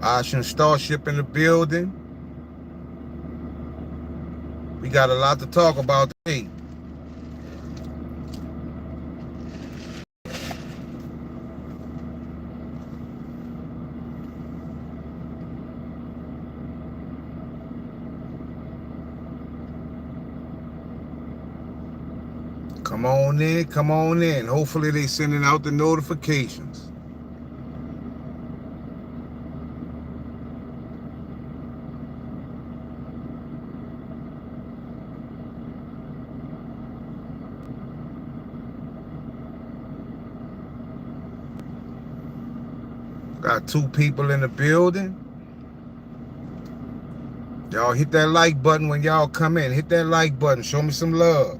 Ocean Starship in the building. We got a lot to talk about today. Come on in, come on in. Hopefully they sending out the notifications. Got 2 people in the building. Y'all hit that like button when y'all come in. Hit that like button. Show me some love.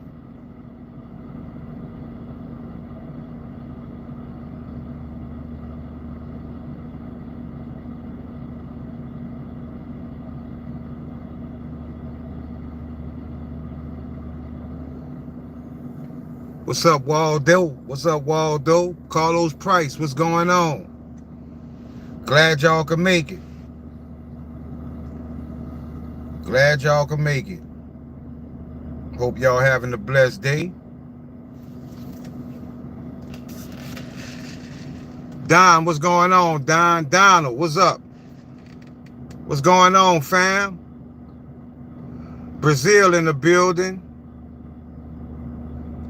What's up, Waldo? What's up, Waldo? Carlos Price, what's going on? Glad y'all can make it. Glad y'all can make it. Hope y'all having a blessed day. Don, what's going on? Donald, what's up? What's going on, fam? Brazil in the building.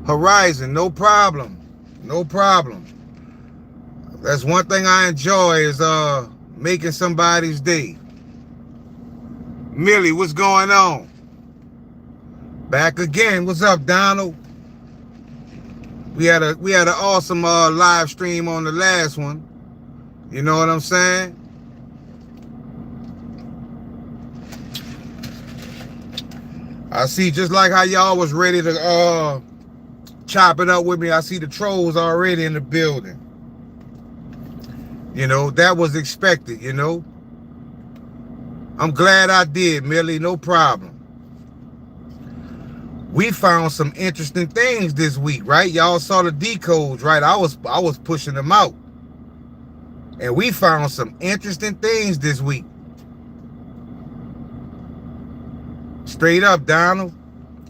Horizon, no problem. No problem. That's one thing I enjoy is making somebody's day. Millie, what's going on? Back again. What's up, Donald? We had an awesome live stream on the last one. You know what I'm saying? I see, just like how y'all was ready to chop it up with me, I see the trolls already in the building. You know, that was expected, you know. I'm glad I did, Millie, no problem. We found some interesting things this week, right? Y'all saw the decodes, right? I was pushing them out. And we found some interesting things this week. Straight up, Donald.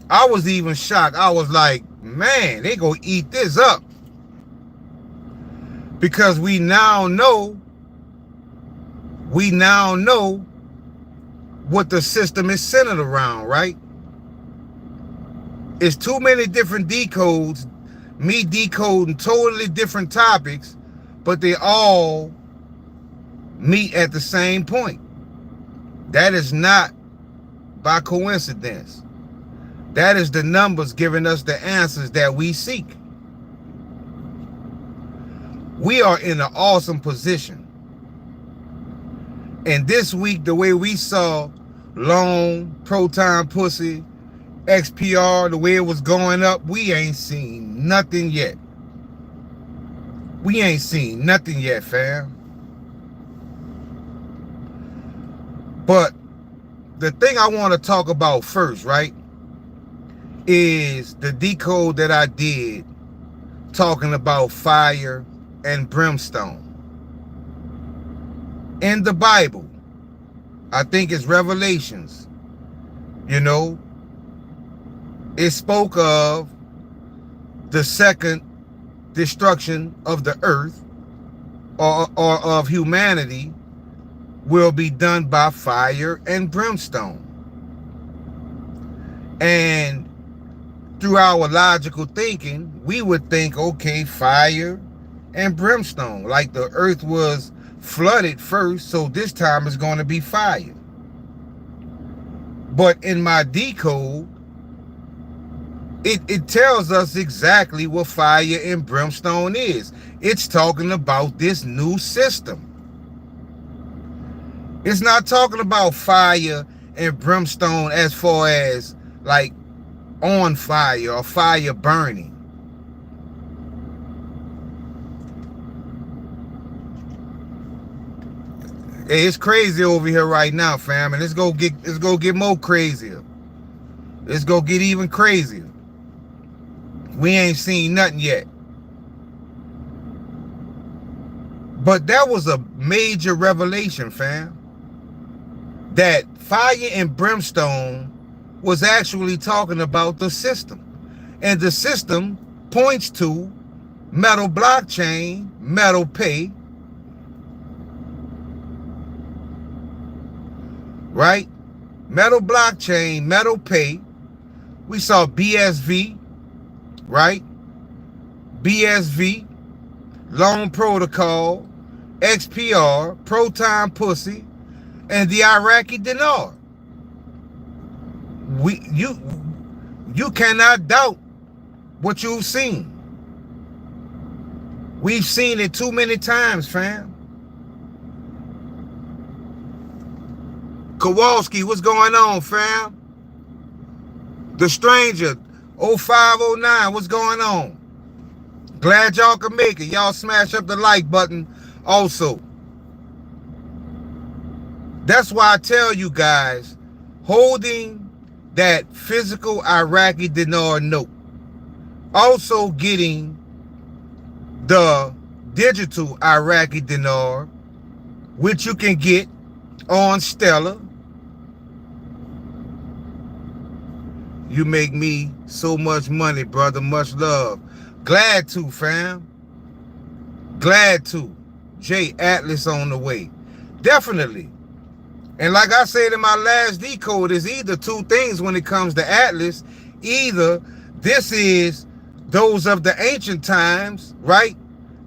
I was even shocked. I was like, man, they gonna eat this up. Because we now know what the system is centered around, right? It's too many different decodes, me decoding totally different topics, but they all meet at the same point. That is not by coincidence. That is the numbers giving us the answers that we seek. We are in an awesome position. And this week, the way we saw long, proton pussy, XPR, the way it was going up, we ain't seen nothing yet. We ain't seen nothing yet, fam. But the thing I want to talk about first, right, is the decode that I did talking about fire and brimstone. In the Bible, I think it's Revelations, you know, it spoke of the second destruction of the earth or of humanity will be done by fire and brimstone. And through our logical thinking, we would think, okay, fire and brimstone, like the earth was flooded first, so this time it's going to be fire. But in my decode, it tells us exactly what fire and brimstone is. It's talking about this new system. It's not talking about fire and brimstone as far as like on fire or fire burning. Hey, it's crazy over here right now, fam, and it's gonna get more crazier. It's gonna get even crazier. We ain't seen nothing yet. But that was a major revelation, fam. That fire and brimstone was actually talking about the system. And the system points to metal blockchain, metal pay, right? Metal blockchain, metal pay. We saw BSV, right? BSV, Loan Protocol, XPR, Proton Pussy, and the Iraqi Dinar. You cannot doubt what you've seen. We've seen it too many times, fam. Kowalski, what's going on, fam? The Stranger, 0509, what's going on? Glad y'all can make it. Y'all smash up the like button also. That's why I tell you guys, holding that physical Iraqi dinar note, also getting the digital Iraqi dinar, which you can get on Stellar. You make me so much money, brother. Much love. Glad to, fam. Glad to. J Atlas on the way. Definitely. And like I said in my last decode, is either two things when it comes to Atlas. Either this is those of the ancient times, right?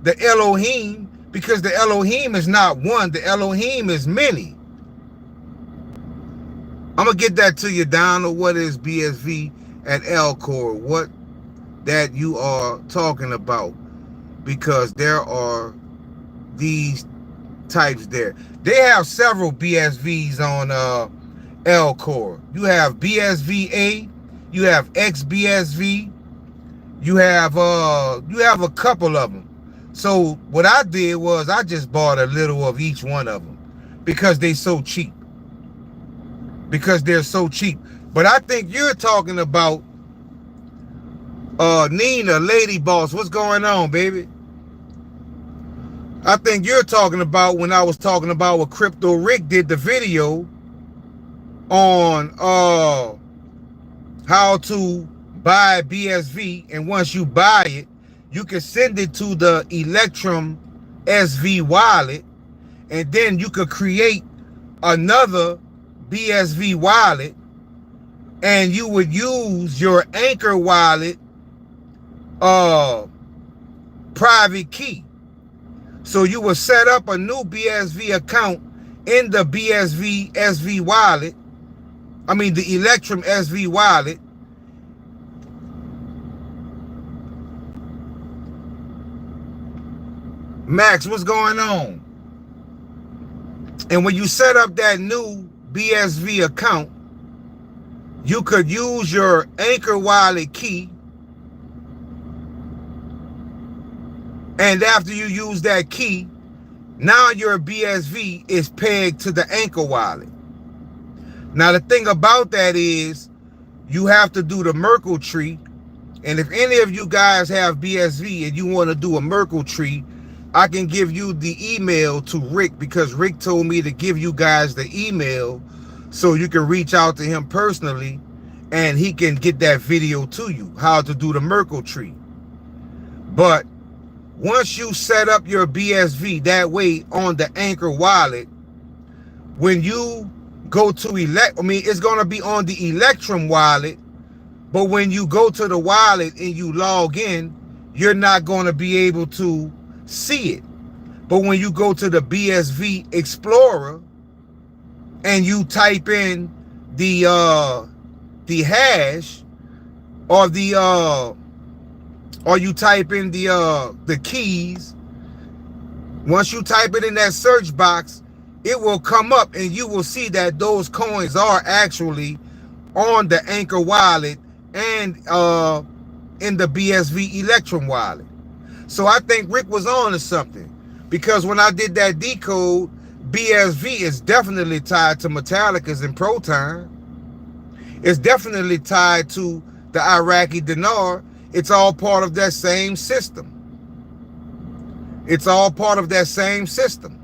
The Elohim, because the Elohim is not one. The Elohim is many. I'm going to get that to you, Donald. What is BSV at L-Core? What that you are talking about? Because there are these types there. They have several BSVs on L-Core. You have BSVA, you have XBSV, you have a couple of them. So what I did was I just bought a little of each one of them because they're so cheap. Because they're so cheap. But I think you're talking about Nina, Lady Boss. What's going on, baby? I think you're talking about when I was talking about what Crypto Rick did the video on how to buy BSV, and once you buy it, you can send it to the Electrum SV wallet, and then you could create another BSV wallet, and you would use your Anchor wallet private key. So you will set up a new BSV account in the BSV SV wallet. I mean the Electrum SV wallet. Max, what's going on? And when you set up that new BSV account, you could use your Anchor wallet key. And after you use that key, now your BSV is pegged to the Anchor wallet. Now the thing about that is you have to do the Merkle tree. And if any of you guys have BSV and you want to do a Merkle tree, I can give you the email to Rick, because Rick told me to give you guys the email so you can reach out to him personally and he can get that video to you, how to do the Merkle tree. But once you set up your BSV that way on the Anchor wallet, when you go to it's going to be on the Electrum wallet, but when you go to the wallet and you log in, you're not going to be able to see it. But when you go to the BSV Explorer and you type in the hash or you type in the keys, once you type it in that search box, it will come up and you will see that those coins are actually on the Anchor wallet and in the BSV Electrum wallet. So I think Rick was on to something, because when I did that decode, BSV is definitely tied to Metallicas and Proton. It's definitely tied to the Iraqi Dinar. It's all part of that same system. It's all part of that same system.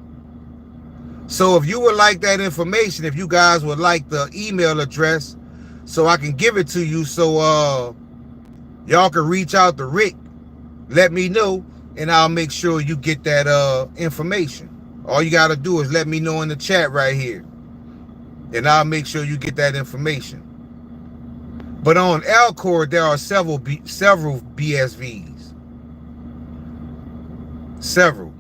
So if you would like that information, if you guys would like the email address so I can give it to you, so y'all can reach out to Rick, let me know, and I'll make sure you get that information. All you got to do is let me know in the chat right here, and I'll make sure you get that information. But on Alcor, there are several BSVs. Several.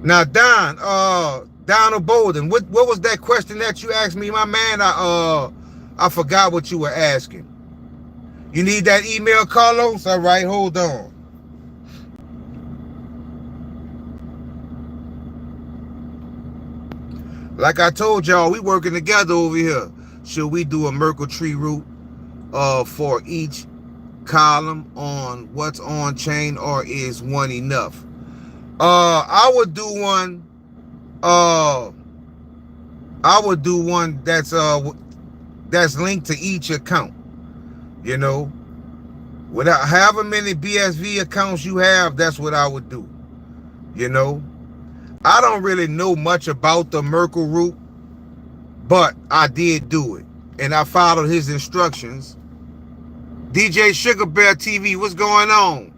Now, Donald Bolden, what was that question that you asked me, my man? I forgot what you were asking. You need that email, Carlos? All right, hold on. Like I told y'all, we working together over here. Should we do a Merkle tree root for each column on what's on chain, or is one enough? I would do one. I would do one that's linked to each account. You know, without however many BSV accounts you have, that's what I would do. You know, I don't really know much about the Merkle root, but I did do it, and I followed his instructions. DJ Sugar Bear TV, what's going on?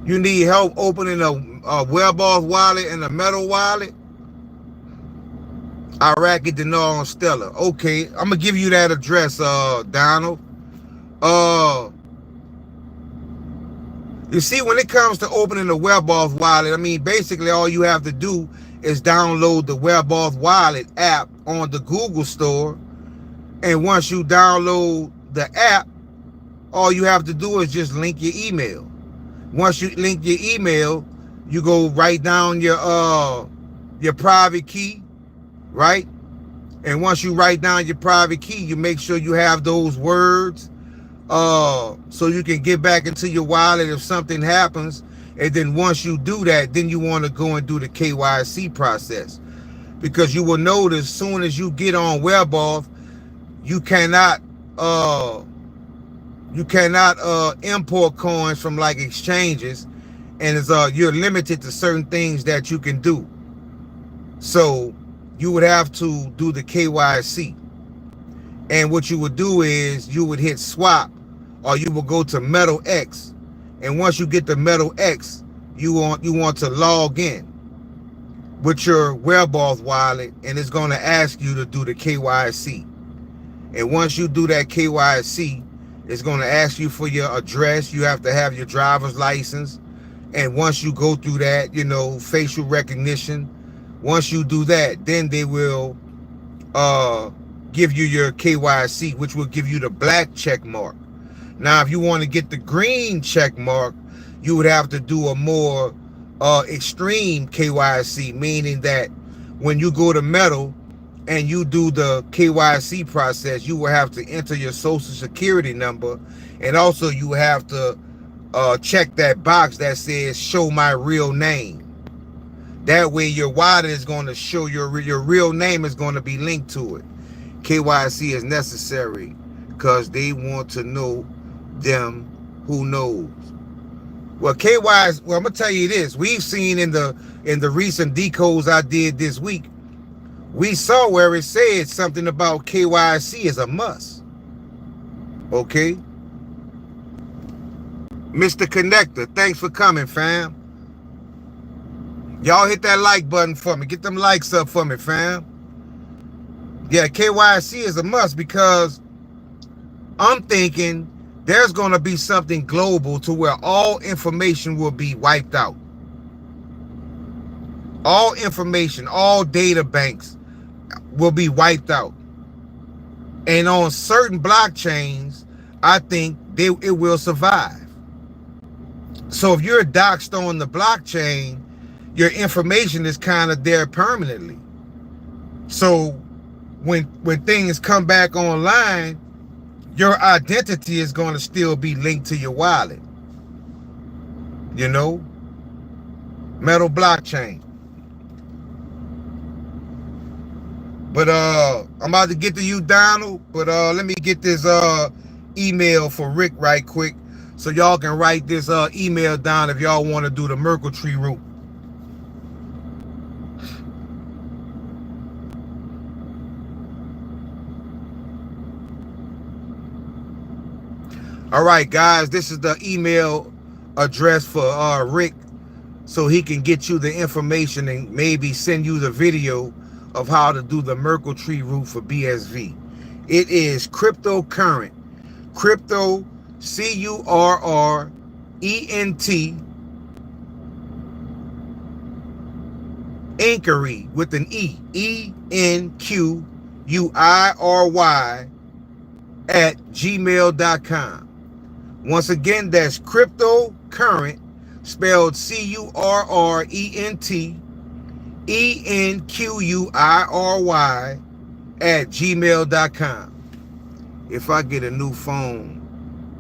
You need help opening a web-off wallet and a metal wallet? Iraqi, Dinar, and Stella. Okay, I'm gonna give you that address, Donald. You see, when it comes to opening the web-off wallet, I mean, basically all you have to do is download the web-off wallet app on the Google Store, and once you download the app, all you have to do is just link your email. Once you link your email, you go write down your private key, right? And once you write down your private key, you make sure you have those words so you can get back into your wallet if something happens. And then once you do that, then you want to go and do the KYC process, because you will notice as soon as you get on WebOff, you cannot import coins from like exchanges, and it's you're limited to certain things that you can do. So you would have to do the KYC, and what you would do is you would hit swap, or you will go to Metal X, and once you get the Metal X, you want to log in with your WebOff wallet, and it's going to ask you to do the KYC. And once you do that KYC, it's going to ask you for your address. You have to have your driver's license. And once you go through that, you know, facial recognition, once you do that, then they will give you your KYC, which will give you the black check mark. Now, if you want to get the green check mark, you would have to do a more extreme KYC, meaning that when you go to metal and you do the KYC process, you will have to enter your social security number, and also you have to check that box that says show my real name. That way your wallet is going to show your real name is going to be linked to it. KYC is necessary because they want to know them who knows. Well, KYC, well, I'm gonna tell you this. We've seen in the recent decodes I did this week, we saw where it said something about KYC is a must. Okay? Mr. Connector, thanks for coming, fam. Y'all hit that like button for me. Get them likes up for me, fam. Yeah, KYC is a must, because I'm thinking there's going to be something global to where all information will be wiped out. All information, all data banks will be wiped out. And on certain blockchains, I think it will survive. So if you're doxed on the blockchain, your information is kind of there permanently. So when things come back online, your identity is going to still be linked to your wallet. You know? Metal blockchain. But I'm about to get to you, Donald. But let me get this email for Rick right quick So y'all can write this email down if y'all want to do the Merkle tree route. All right, guys, this is the email address for Rick, so he can get you the information and maybe send you the video of how to do the Merkle tree route for BSV. It is cryptocurrent, crypto, C-U-R-R-E-N-T, inquiry with an E, E-N-Q-U-I-R-Y at gmail.com. Once again, that's cryptocurrent, spelled C-U-R-R-E-N-T, E-N-Q-U-I-R-Y at gmail.com. If I get a new phone,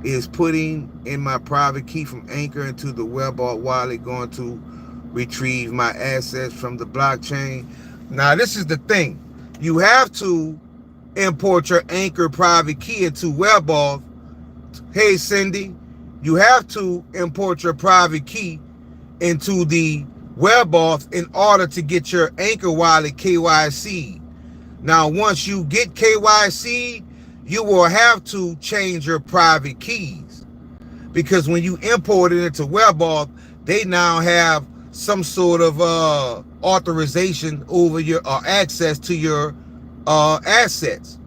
is putting in my private key from Anchor into the web wallet going to retrieve my assets from the blockchain? Now, this is the thing. You have to import your Anchor private key into WebAuth. Hey, Cindy, you have to import your private key into the WebAuth in order to get your Anchor wallet KYC. Now, once you get KYC, you will have to change your private keys, because when you import it into WebAuth, they now have some sort of authorization over your access to your assets.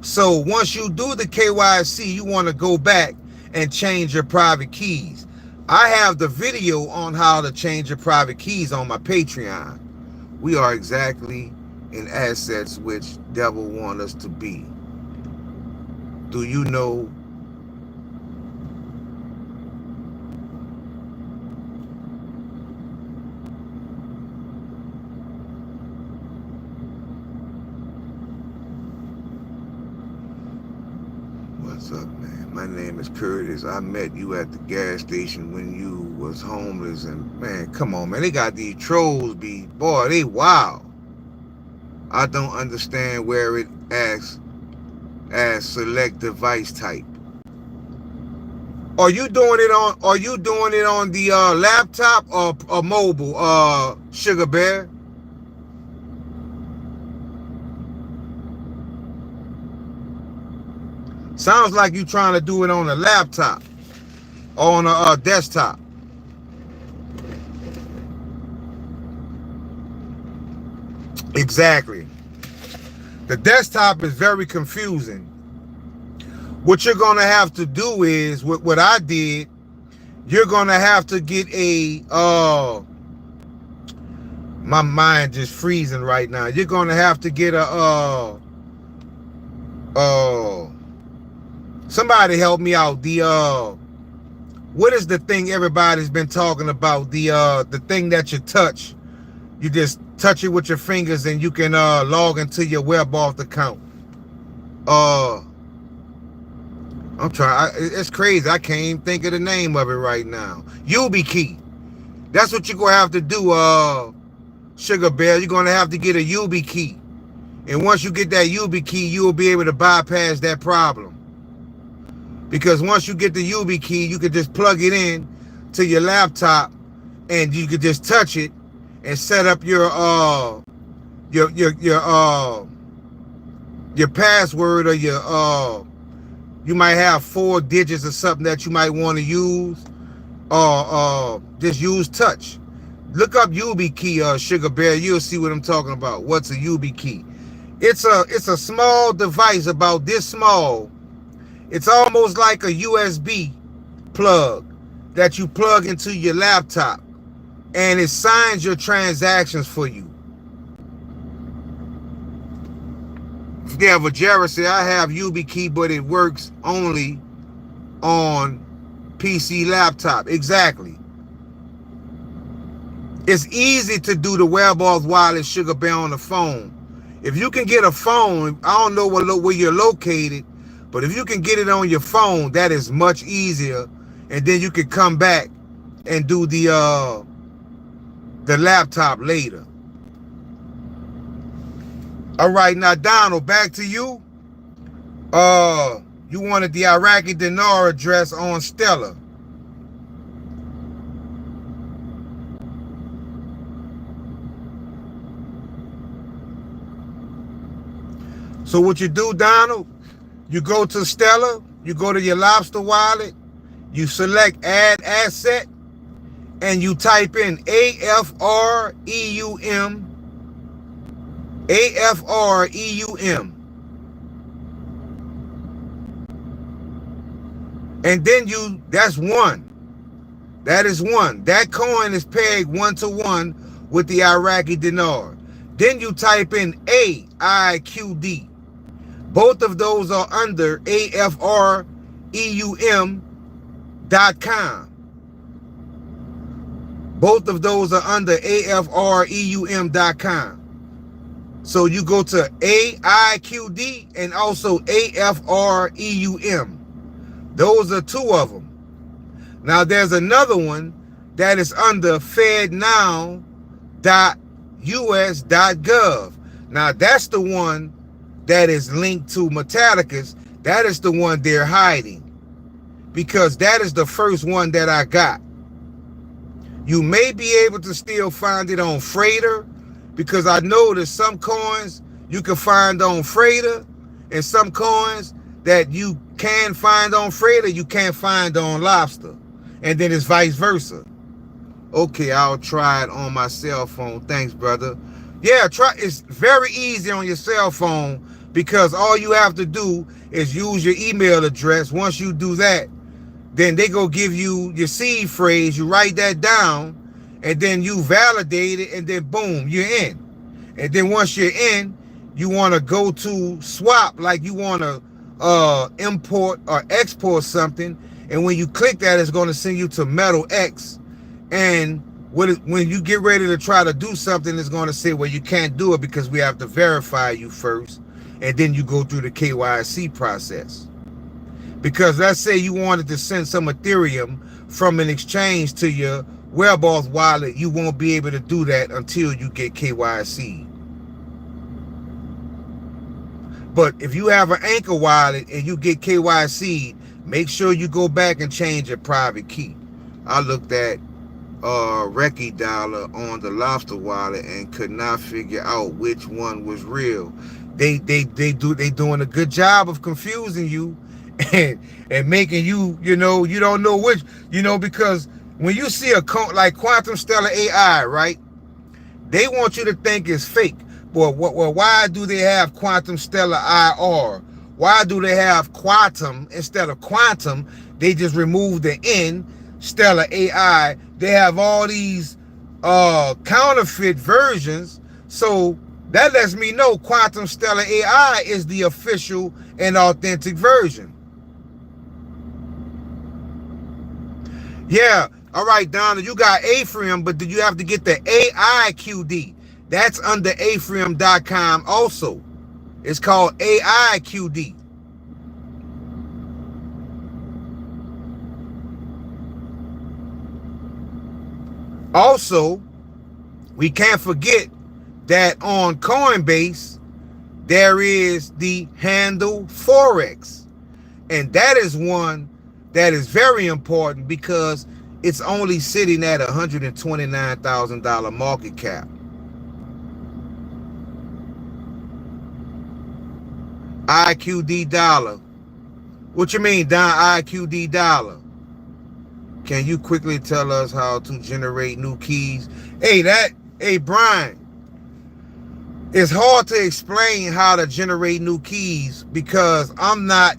So once you do the KYC, you want to go back and change your private keys. I have the video on how to change your private keys on my Patreon. We are exactly in assets which devil want us to be. Do you know what's up, man? My name is Curtis. I met you at the gas station when you was homeless, and man, come on, man. They got these trolls boy, they wild. I don't understand where it asks as select device type. Are you doing it on the laptop or mobile, Sugar Bear? Sounds like you trying to do it on a laptop or on a desktop. Exactly. The desktop is very confusing. What you're going to have to do is, what I did, you're going to have to get a, my mind just freezing right now. You're going to have to get a, somebody help me out. What is the thing everybody's been talking about? The thing that you touch. You just touch it with your fingers and you can log into your WebAuth account. I'm trying. It's crazy. I can't even think of the name of it right now. YubiKey. That's what you're gonna have to do, Sugar Bear. You're gonna have to get a YubiKey, and once you get that YubiKey, you will be able to bypass that problem. Because once you get the YubiKey, you can just plug it in to your laptop, and you can just touch it and set up your password, or your you might have 4 digits or something that you might want to use, or just use touch. Look up YubiKey, Sugar Bear. You'll see what I'm talking about. What's a YubiKey? It's a small device about this small. It's almost like a USB plug that you plug into your laptop, and it signs your transactions for you. Yeah, but Jared said, I have YubiKey, but it works only on PC laptop. Exactly. It's easy to do the WebAuth wallet, Sugar Bear, on the phone. If you can get a phone, I don't know where you're located, but if you can get it on your phone, that is much easier. And then you can come back and do the laptop later. All right, now Donald, back to you. You wanted the Iraqi Dinar address on Stellar. So what you do, Donald, you go to Stellar, you go to your Lobster wallet, you select add asset, and you type in AFREUM, AFREUM. And then that's one. That is one. That coin is pegged 1-to-1 with the Iraqi dinar. Then you type in AIQD. Both of those are under AFREUM.com. Both of those are under AFREUM.com. So you go to AIQD and also AFREUM. Those are two of them. Now there's another one that is under fednow.us.gov. Now that's the one that is linked to Metallicus. That is the one they're hiding, because that is the first one that I got. You may be able to still find it on Freighter, because I know there's some coins you can find on Freighter, and some coins that you can find on Freighter you can't find on Lobster, and then it's vice versa. Okay, I'll try it on my cell phone. Thanks, brother. Yeah, try. It's very easy on your cell phone, because all you have to do is use your email address. Once you do that, then they go give you your seed phrase. You write that down, and then you validate it, and then boom, you're in. And then once you're in, you want to go to swap, like you want to import or export something. And when you click that, it's going to send you to Metal X. And when you get ready to try to do something, it's going to say, well, you can't do it because we have to verify you first. And then you go through the KYC process. Because let's say you wanted to send some Ethereum from an exchange to your Webauth wallet, you won't be able to do that until you get KYC. But if you have an Anchor wallet and you get KYC, make sure you go back and change your private key. I looked at Iraqi dollar on the Lobster wallet and could not figure out which one was real. They doing a good job of confusing you and making you, you don't know which, because when you see a like Quantum Stellar AI, right? They want you to think it's fake. Well, why do they have Quantum Stellar IR? Why do they have Quantum instead of Quantum? They just remove the N, Stellar AI. They have all these counterfeit versions. So that lets me know Quantum Stellar AI is the official and authentic version. Yeah, all right, Donna, you got Offramping, but did you have to get the AIQD? That's under Offramping.com also. It's called AIQD. Also, we can't forget that on Coinbase, there is the handle Forex. And that is one that is very important because it's only sitting at $129,000 market cap. IQD dollar. What you mean, Don? IQD dollar? Can you quickly tell us how to generate new keys? Hey, Brian, it's hard to explain how to generate new keys because I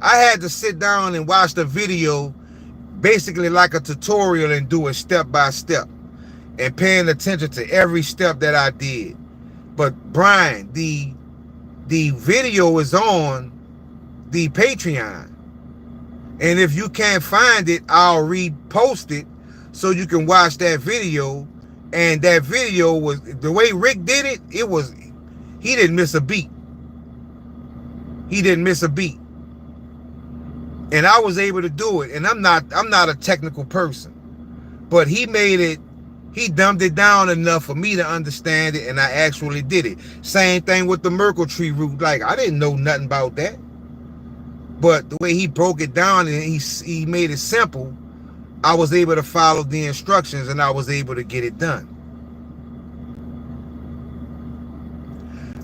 had to sit down and watch the video, basically like a tutorial, and do it step by step and paying attention to every step that I did. But Brian, the video is on the Patreon. And if you can't find it, I'll repost it so you can watch that video. And that video was, the way Rick did it, he didn't miss a beat. He didn't miss a beat. And I was able to do it. And I'm not a technical person. But he dumbed it down enough for me to understand it, and I actually did it. Same thing with the Merkle tree root. Like, I didn't know nothing about that. But the way he broke it down and he made it simple, I was able to follow the instructions and I was able to get it done.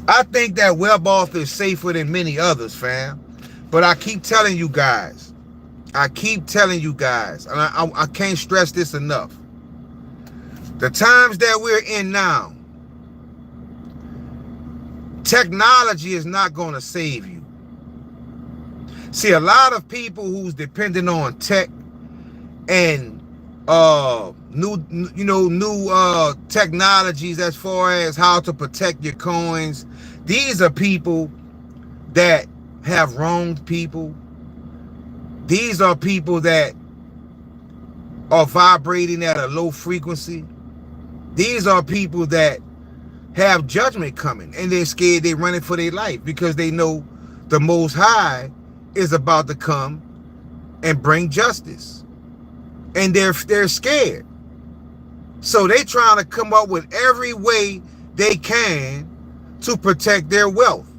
I think that web off is safer than many others, fam. But I keep telling you guys, and I can't stress this enough. The times that we're in now, technology is not going to save you. See, a lot of people who's dependent on tech and new technologies as far as how to protect your coins, these are people that have wronged people. These are people that are vibrating at a low frequency. These are people that have judgment coming, and they're scared. They're running for their life because they know the Most High is about to come and bring justice, and they're scared. So they trying to come up with every way they can to protect their wealth,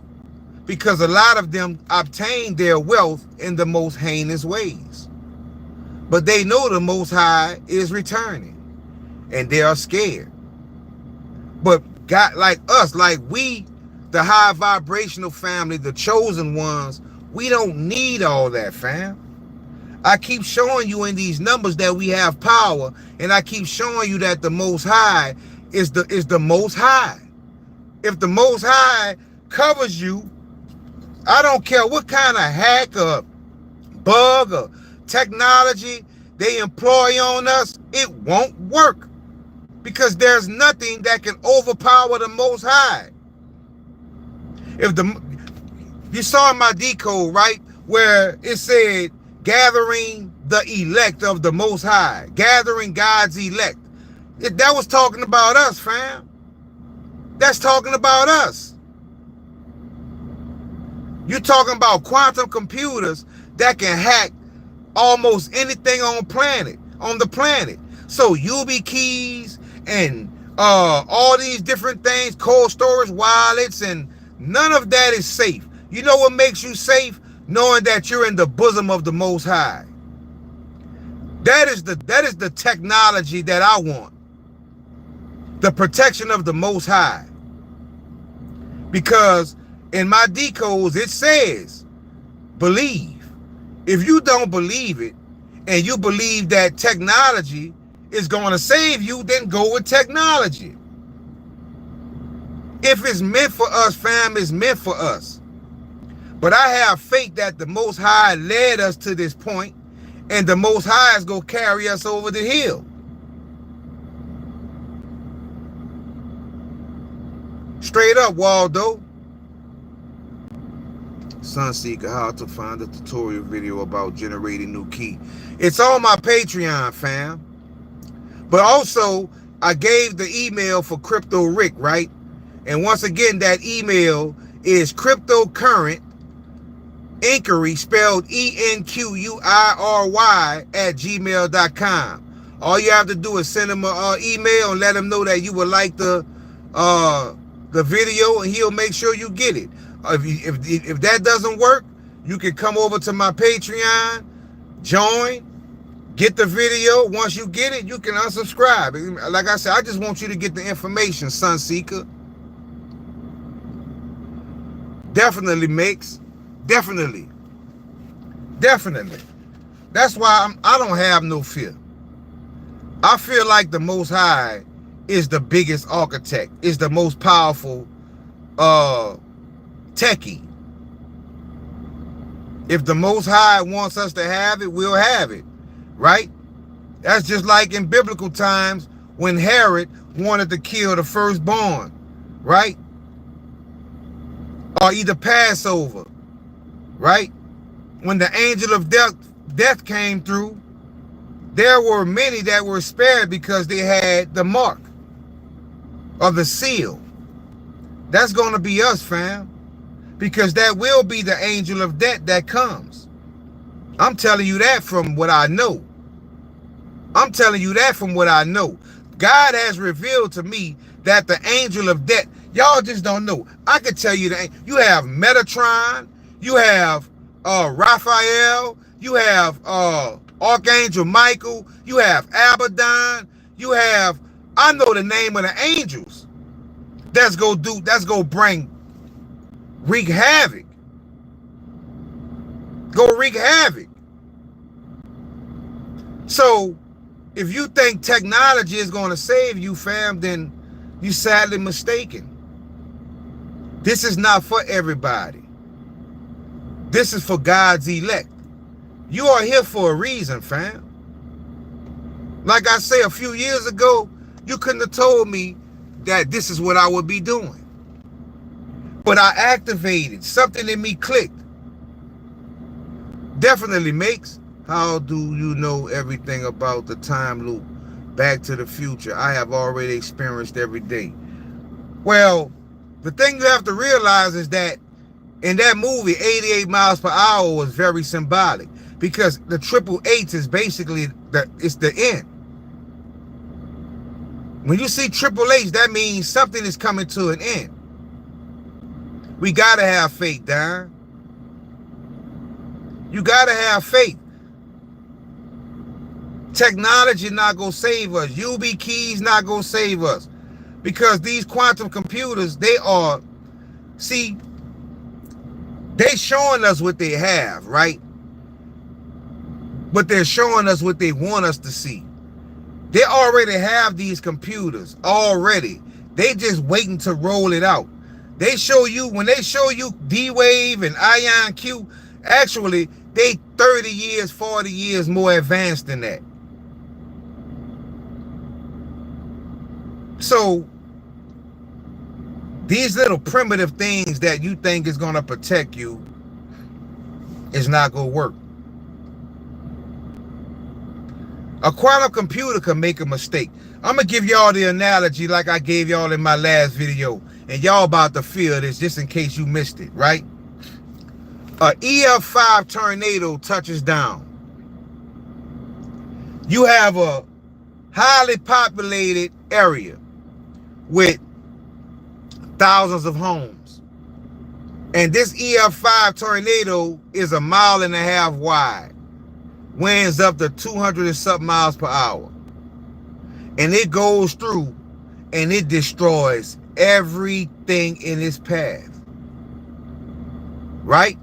because a lot of them obtain their wealth in the most heinous ways. But they know the Most High is returning, and they are scared. But God, like us, like we, the high vibrational family, the chosen ones, we don't need all that, fam. I keep showing you in these numbers that we have power, and I keep showing you that the Most High is the Most High. If the Most High covers you, I don't care what kind of hack or bug or technology they employ on us, it won't work, because there's nothing that can overpower the Most High. You saw in my decode, right, where it said gathering the elect of the Most High, gathering God's elect. That was talking about us, fam. That's talking about us. You're talking about quantum computers that can hack almost anything on the planet. So UB keys and all these different things, cold storage wallets, and none of that is safe. You know what makes you safe? Knowing that you're in the bosom of the Most High. That is the technology that I want. The protection of the Most High. Because in my decodes it says, believe. If you don't believe it, and you believe that technology is going to save you, then go with technology. If it's meant for us, fam, it's meant for us. But I have faith that the Most High led us to this point, and the Most High is going to carry us over the hill. Straight up, Waldo. Sunseeker, how to find a tutorial video about generating new key. It's on my Patreon, fam. But also, I gave the email for Crypto Rick, right? And once again, that email is cryptocurrent inquiry, spelled ENQUIRY @gmail.com. All you have to do is send him an email and let him know that you would like the video, and he'll make sure you get it. If that doesn't work, you can come over to my Patreon, join, get the video. Once you get it, you can unsubscribe. Like I said, I just want you to get the information, Sunseeker. Definitely makes. Definitely. That's why I don't have no fear. I feel like the Most High is the biggest architect, is the most powerful techie. If the Most High wants us to have it, we'll have it, right? That's just like in biblical times when Herod wanted to kill the firstborn, right? Or either Passover, right? When the angel of death came through, there were many that were spared because they had the mark of the seal. That's going to be us, fam. Because that will be the angel of death that comes. I'm telling you that from what I know. God has revealed to me that the angel of death, y'all just don't know. I could tell you that you have Metatron, you have Raphael, you have Archangel Michael, you have Abaddon, you have, I know the name of the angels that's gonna bring wreak havoc. Go wreak havoc. So if you think technology is going to save you, fam, then you're sadly mistaken. This is not for everybody. This is for God's elect. You are here for a reason, fam. Like I say, a few years ago, you couldn't have told me that this is what I would be doing. But I activated. Something in me clicked. Definitely makes. How do you know everything about the time loop? Back to the Future. I have already experienced every day. Well, the thing you have to realize is that in that movie, 88 miles per hour was very symbolic, because the triple H is basically it's the end. When you see Triple H, that means something is coming to an end. We gotta have faith, Dinar. You gotta have faith. Technology not gonna save us. UV keys not gonna save us, because these quantum computers, they showing us what they have, right? But they're showing us what they want us to see. They already have these computers already. They just waiting to roll it out. They show you, when they show you D-Wave and Ion Q, actually they 30 years, 40 years more advanced than that. So these little primitive things that you think is going to protect you is not going to work. A quantum computer can make a mistake. I'm going to give y'all the analogy like I gave y'all in my last video, and y'all about to feel this just in case you missed it, right? A EF5 tornado touches down. You have a highly populated area with thousands of homes. And this EF5 tornado is 1.5 miles wide. Winds up to 200 and something miles per hour. And it goes through and it destroys everything in its path. Right?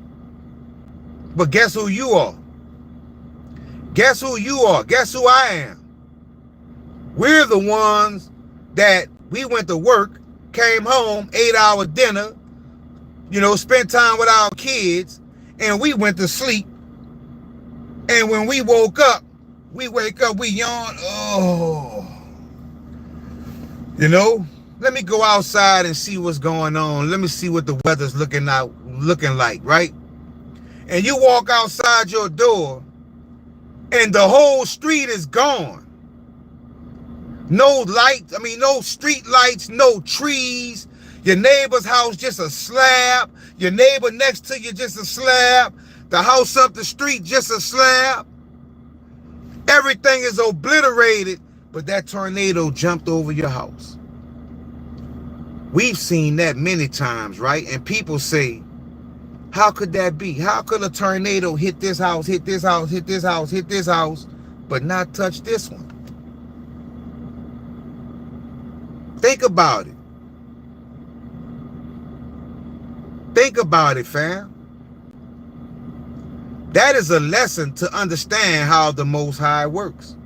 But guess who you are? Guess who you are? Guess who I am? We're the ones that we went to work, came home, 8-hour dinner, spent time with our kids, and we went to sleep. And when we woke up, we yawn. Oh, let me go outside and see what's going on. Let me see what the weather's looking like, right? And you walk outside your door, and the whole street is gone. No lights, no street lights, no trees. Your neighbor's house just a slab. Your neighbor next to you just a slab. The house up the street just a slab. Everything is obliterated, but that tornado jumped over your house. We've seen that many times, right? And people say, how could that be? How could a tornado hit this house, hit this house, hit this house, hit this house, but not touch this one? Think about it. Think about it, fam. That is a lesson to understand how the Most High works.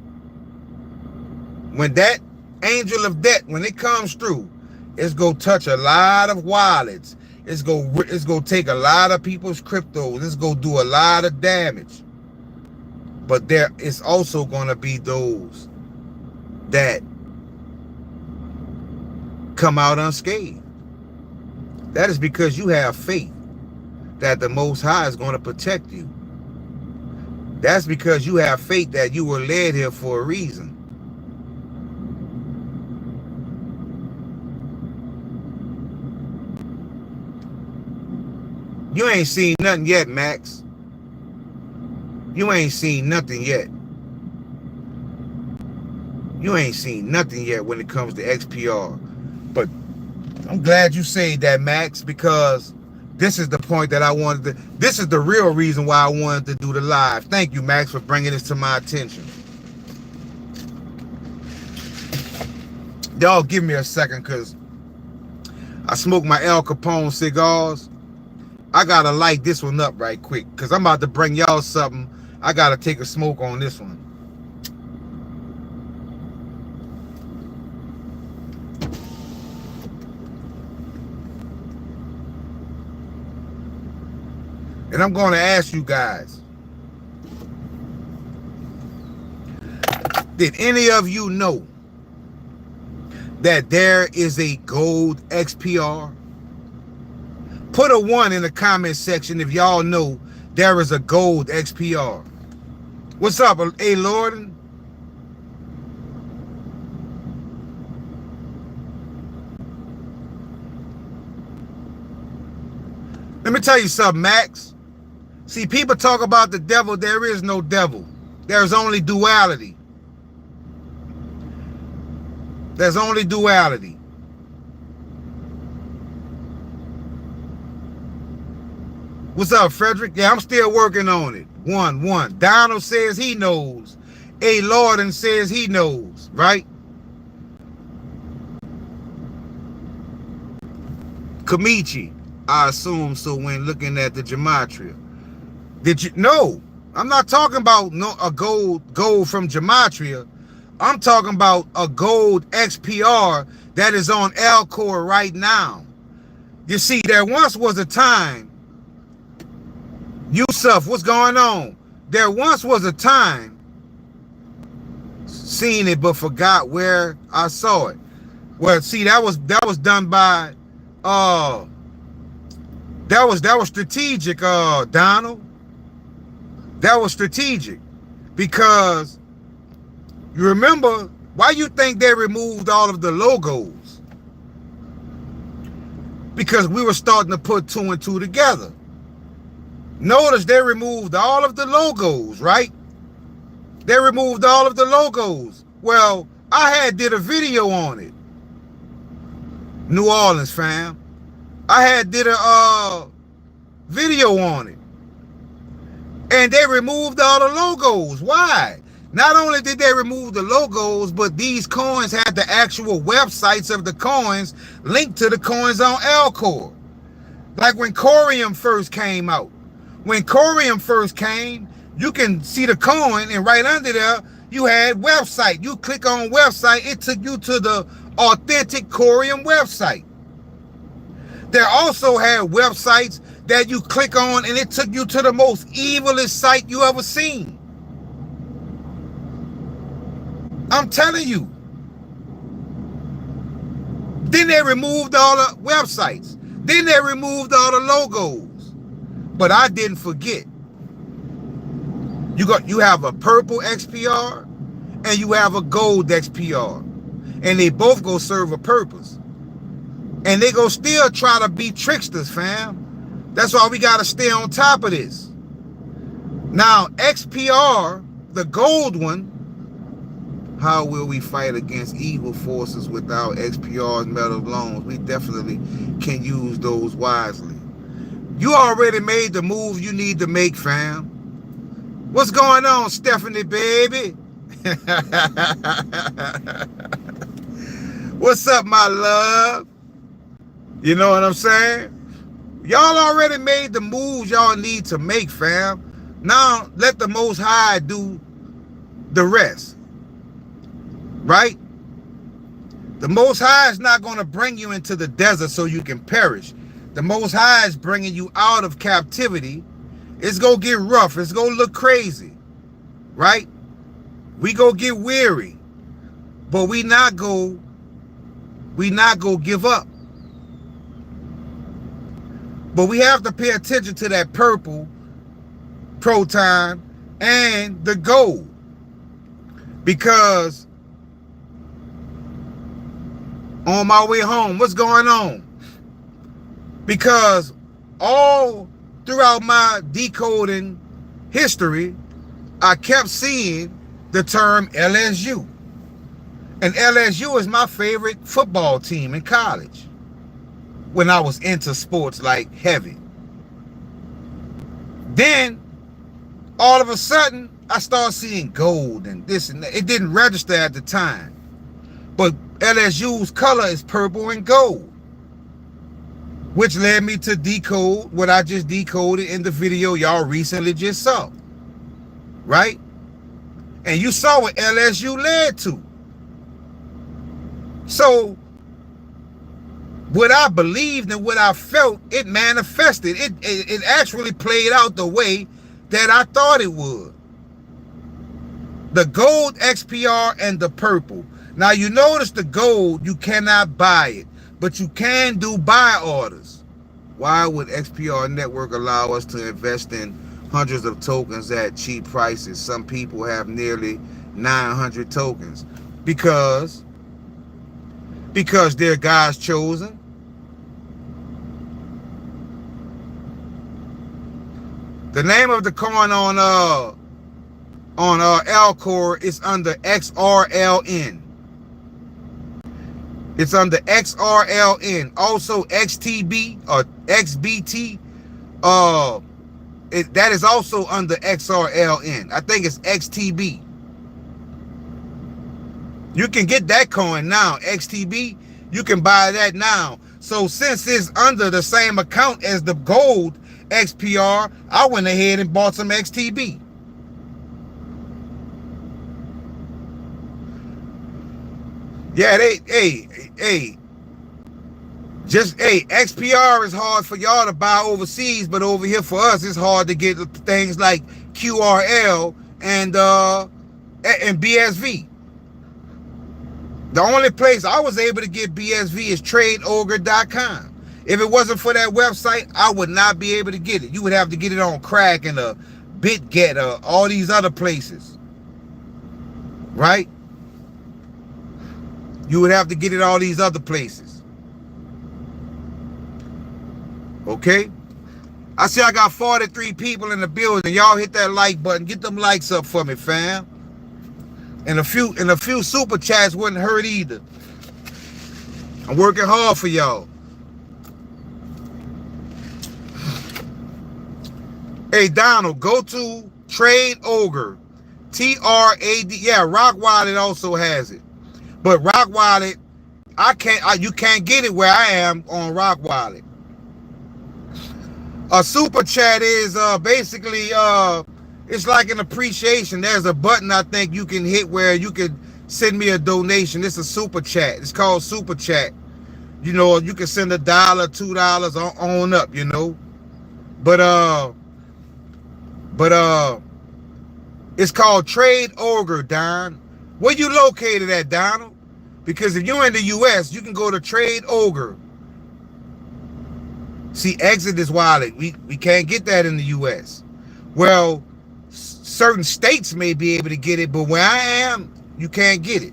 When that angel of death, when it comes through, it's going to touch a lot of wallets. It's going to take a lot of people's cryptos. It's going to do a lot of damage. But there is also going to be those that come out unscathed. That is because you have faith that the Most High is going to protect you. That's because you have faith that you were led here for a reason. You ain't seen nothing yet, Max. You ain't seen nothing yet. You ain't seen nothing yet when it comes to XPR. But I'm glad you say that, Max, because this is the point that I wanted to, this is the real reason why I wanted to do the live. Thank you, Max, for bringing this to my attention. Y'all give me a second, because I smoke my Al Capone cigars, I gotta light this one up right quick because I'm about to bring y'all something. I gotta take a smoke on this one. And I'm going to ask you guys, did any of you know that there is a gold XPR? Put a 1 in the comment section if y'all know there is a gold XPR. What's up, A. Lorden? Let me tell you something, Max. See, people talk about the devil. There is no devil. There's only duality. There's only duality. What's up, Frederick? Yeah, I'm still working on it. 1. Donald says he knows. A. Lorden says he knows, right? Kamichi, I assume so when looking at the gematria. Did you know? I'm not talking about a gold from gematria. I'm talking about a gold XPR that is on Alcor right now. You see, there once was a time, Yusuf, what's going on? There once was a time, seen it but forgot where I saw it. Well, see, that was done by that was strategic, Donald. That was strategic because you remember why you think they removed all of the logos? Because we were starting to put 2 and 2 together. Notice they removed all of the logos, right? They removed all of the logos. Well, I did a video on it. New Orleans, fam. I did a video on it. And they removed all the logos. Why? Not only did they remove the logos, but these coins had the actual websites of the coins linked to the coins on Alcor. Like when Corium first came out. When Corium first came, you can see the coin, and right under there, you had website. You click on website, it took you to the authentic Corium website. There also had websites that you click on and it took you to the most evilest site you ever seen. I'm telling you. Then they removed all the websites. Then they removed all the logos. But I didn't forget. You have a purple XPR and you have a gold XPR. And they both go serve a purpose. And they go still try to be tricksters, fam. That's why we got to stay on top of this. Now, XPR, the gold one, how will we fight against evil forces without XPR's metal loans? We definitely can use those wisely. You already made the move you need to make, fam. What's going on, Stephanie, baby? What's up, my love? You know what I'm saying? Y'all already made the moves y'all need to make, fam. Now, let the Most High do the rest. Right? The Most High is not going to bring you into the desert so you can perish. The Most High is bringing you out of captivity. It's going to get rough. It's going to look crazy. Right? We go get weary. But we not go give up. But we have to pay attention to that purple proton and the gold. Because on my way home, what's going on? Because all throughout my decoding history, I kept seeing the term LSU. And LSU is my favorite football team in college. When I was into sports like heavy. Then, all of a sudden, I started seeing gold and this and that. It didn't register at the time. But LSU's color is purple and gold. which led me to decode what I just decoded in the video y'all recently just saw, right? And you saw what LSU led to. So what I believed and what I felt, it manifested. It actually played out the way that I thought it would. The gold XPR and the purple. Now you notice the gold, you cannot buy it, but you can do buy orders. Why would XPR Network allow us to invest in hundreds of tokens at cheap prices? Some people have nearly 900 tokens. Because they're God's chosen. The name of the coin on Alcor is under XRLN. It's under XRLN. Also XTB or XBT. That is also under XRLN. I think it's XTB. You can get that coin now. XTB, you can buy that now. So since it's under the same account as the gold XPR, I went ahead and bought some XTB. Yeah, XPR is hard for y'all to buy overseas, but over here for us, it's hard to get things like QRL and BSV. The only place I was able to get BSV is TradeOgre.com. If it wasn't for that website, I would not be able to get it. You would have to get it on Crack and BitGet, all these other places, right? You would have to get it all these other places. Okay? I see I got 43 people in the building. Y'all hit that like button. Get them likes up for me, fam. And a few super chats wouldn't hurt either. I'm working hard for y'all. Hey, Donald, go to TradeOgre. TRAD. Yeah, Rock Wallet also has it. But Rock Wallet, you can't get it where I am on Rock Wallet. A super chat is basically it's like an appreciation. There's a button I think you can hit where you can send me a donation. It's a super chat. It's called super chat. You know, you can send $1, $2 on up, you know. But it's called TradeOgre, Don. Where you located at, Donald? Because if you're in the US, you can go to TradeOgre. See, Exodus wallet, we can't get that in the US. Well, certain states may be able to get it, but where I am, you can't get it.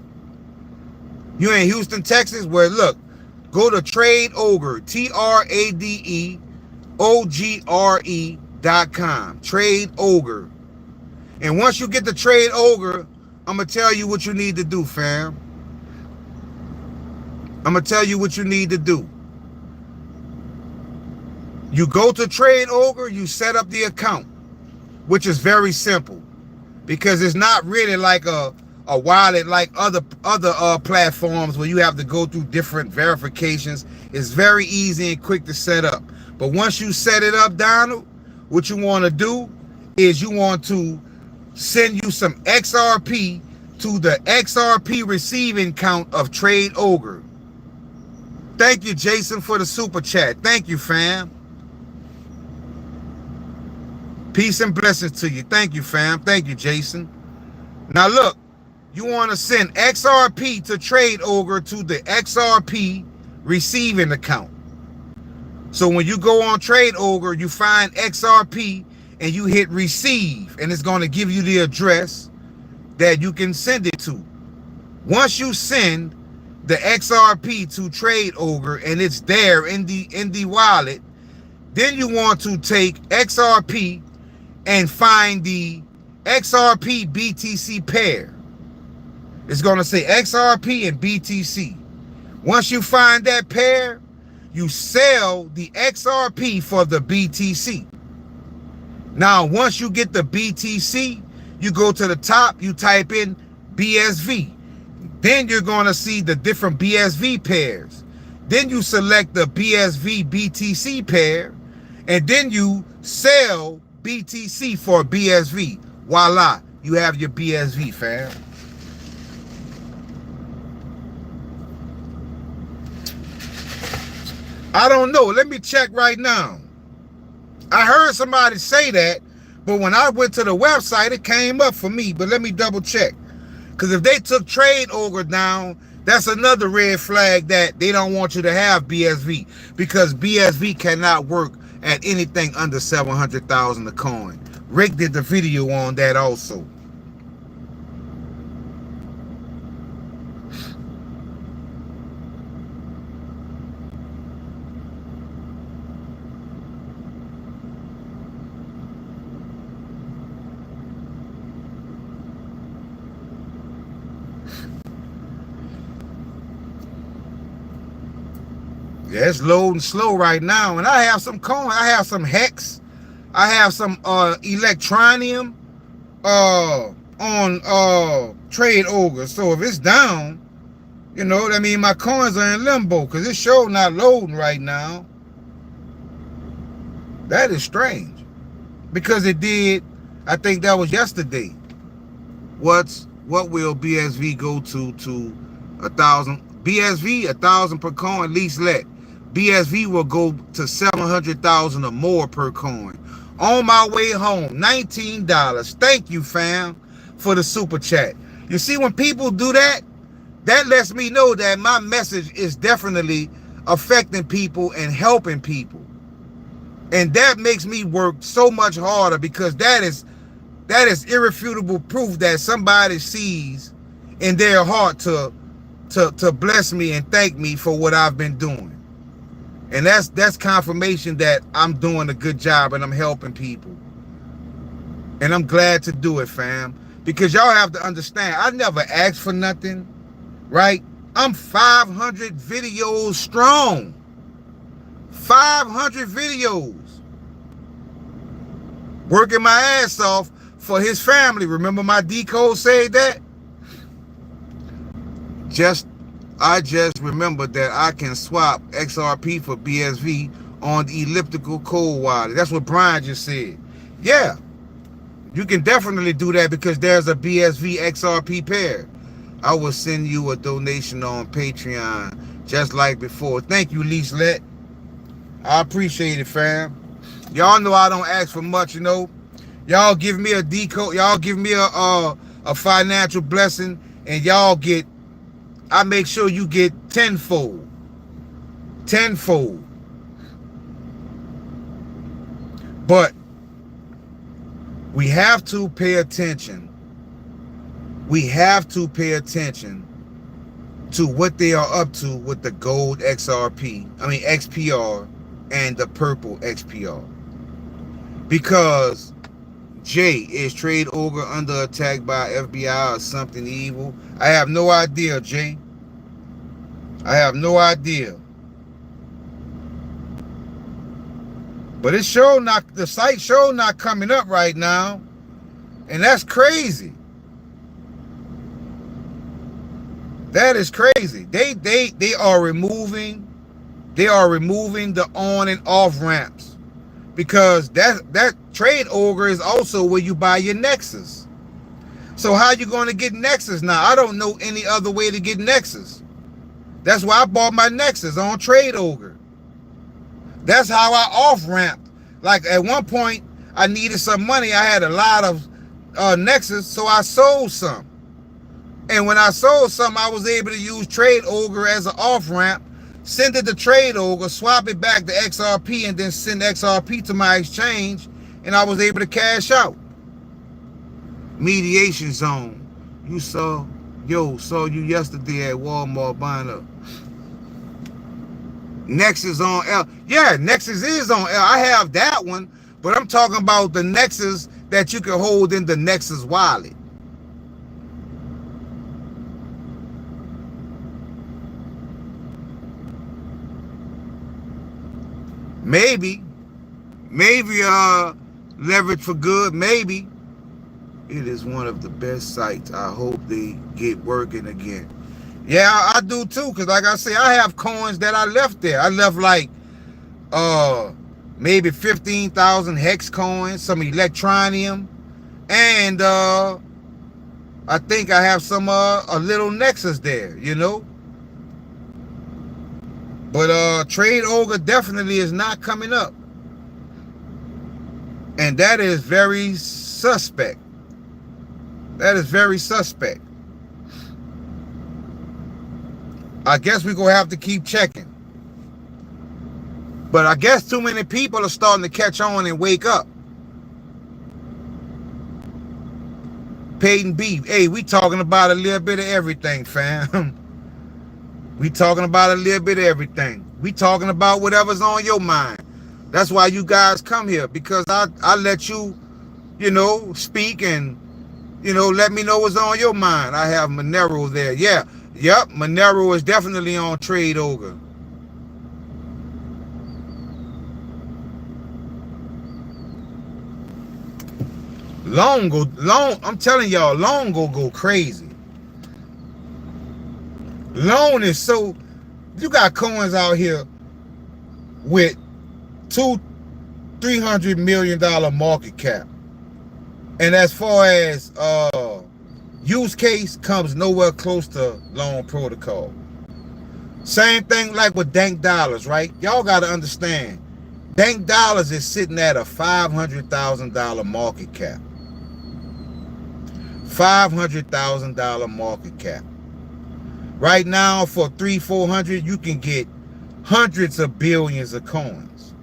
You in Houston, Texas? Where, look, go to TradeOgre, TradeOgre.com. TradeOgre. And once you get the TradeOgre, I'm going to tell you what you need to do, fam. I'm going to tell you what you need to do. You go to TradeOgre, you set up the account, which is very simple because it's not really like a wallet like other platforms where you have to go through different verifications. It's very easy and quick to set up. But once you set it up, Donald, what you want to do is you want to send you some XRP to the XRP receiving account of TradeOgre. Thank you, Jason, for the super chat. Thank you, fam. Peace and blessings to you. Thank you, fam. Thank you, Jason. Now, look, you want to send XRP to TradeOgre to the XRP receiving account. So when you go on TradeOgre, you find XRP and you hit receive, and it's going to give you the address that you can send it to. Once you send the XRP to TradeOgre and it's there in the wallet, then you want to take XRP and find the XRP BTC pair. It's going to say XRP and BTC. Once you find that pair, you sell the XRP for the BTC. Now, once you get the BTC, you go to the top, you type in BSV. Then you're going to see the different BSV pairs. Then you select the BSV BTC pair, and then you sell BTC for BSV. Voila, you have your BSV, fam. I don't know. Let me check right now. I heard somebody say that, but when I went to the website, it came up for me. But let me double check. Because if they took TradeOgre down, that's another red flag that they don't want you to have BSV. Because BSV cannot work at anything under 700,000 a coin. Rick did the video on that also. Yeah, it's loading slow right now. And I have some coin. I have some Hex. I have some Electronium on TradeOgre. So if it's down, you know, I mean, my coins are in limbo because it's sure not loading right now. That is strange. Because it did, I think that was yesterday. What will BSV go to 1,000? BSV, 1,000 per coin, least let. BSV will go to 700,000 or more per coin. On my way home, $19. Thank you, fam, for the super chat. You see, when people do that, that lets me know that my message is definitely affecting people and helping people. And that makes me work so much harder because that is irrefutable proof that somebody sees in their heart to bless me and thank me for what I've been doing. And that's confirmation that I'm doing a good job and I'm helping people. And I'm glad to do it, fam. Because y'all have to understand, I never asked for nothing, right? I'm 500 videos strong. 500 videos. Working my ass off for his family. Remember my decode said that? I just remembered that I can swap XRP for BSV on the elliptical cold wallet. That's what Brian just said. Yeah, you can definitely do that because there's a BSV XRP pair. I will send you a donation on Patreon just like before. Thank you, Leaslet. I appreciate it, fam. Y'all know I don't ask for much, you know. Y'all give me a decode. Y'all give me a financial blessing, and y'all get. I make sure you get tenfold. Tenfold. But we have to pay attention. We have to pay attention to what they are up to with the gold XPR and the purple XPR. Because Jay, is TradeOgre under attack by FBI or something evil? I have no idea, Jay. I have no idea. But it's sure not, the site sure not coming up right now. And that's crazy. That is crazy. They are removing the on and off ramps. Because that TradeOgre is also where you buy your Nexus. So how you going to get Nexus now? I don't know any other way to get Nexus. That's why I bought my Nexus on TradeOgre. That's how I off-ramped. Like at one point, I needed some money. I had a lot of Nexus, so I sold some. And when I sold some, I was able to use TradeOgre as an off-ramp, send it to TradeOgre, swap it back to XRP, and then send XRP to my exchange, and I was able to cash out. Mediation zone. Saw you yesterday at Walmart buying up. Nexus on L. Yeah, Nexus is on L. I have that one, but I'm talking about the Nexus that you can hold in the Nexus wallet. Maybe leverage for good, maybe. It is one of the best sites. I hope they get working again. Yeah, I do too. Cause like I say, I have coins that I left there. I left like maybe 15,000 hex coins, some electronium, and I think I have some a little Nexus there, you know. But TradeOgre definitely is not coming up. And that is very suspect. That is very suspect. I guess we're going to have to keep checking. But I guess too many people are starting to catch on and wake up. Peyton Beef. Hey, we talking about a little bit of everything, fam. We talking about a little bit of everything. We talking about whatever's on your mind. That's why you guys come here, because I let you, you know, speak and, you know, let me know what's on your mind. I have Monero there. Yeah. Yep. Monero is definitely on TradeOgre. I'm telling y'all, long go crazy. Loan is so, you got coins out here with $200-300 million market cap, and as far as use case, comes nowhere close to loan protocol. Same thing like with Dank Dollars, right? Y'all got to understand, Dank Dollars is sitting at a $500,000 market cap. $500,000 market cap. Right now, for 300-400, you can get hundreds of billions of coins.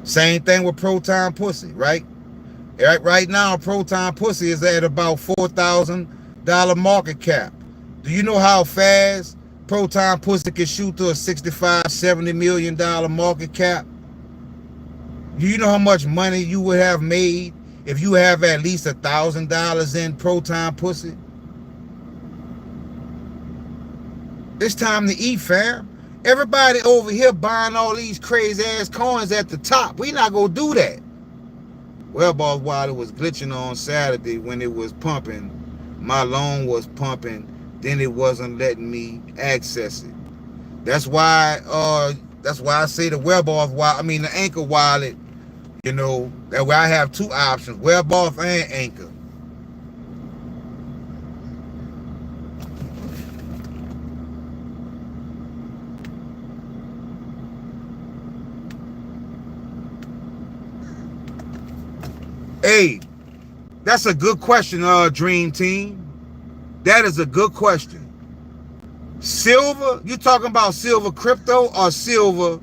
Same thing with Proton Pussy, right? Right now, Proton Pussy is at about $4,000 market cap. Do you know how fast Proton Pussy can shoot to a $65-70 million market cap? Do you know how much money you would have made if you have at least $1,000 in Proton Pussy? It's time to eat, fam. Everybody over here buying all these crazy ass coins at the top. We not gonna do that. Well, boss, while it was glitching on Saturday when it was pumping, my loan was pumping, then it wasn't letting me access it. That's why I say the WebOff wallet, I mean the Anchor wallet, you know, that way I have two options, WebOff and Anchor. Hey, that's a good question, Dream Team. That is a good question. Silver, you talking about silver crypto or silver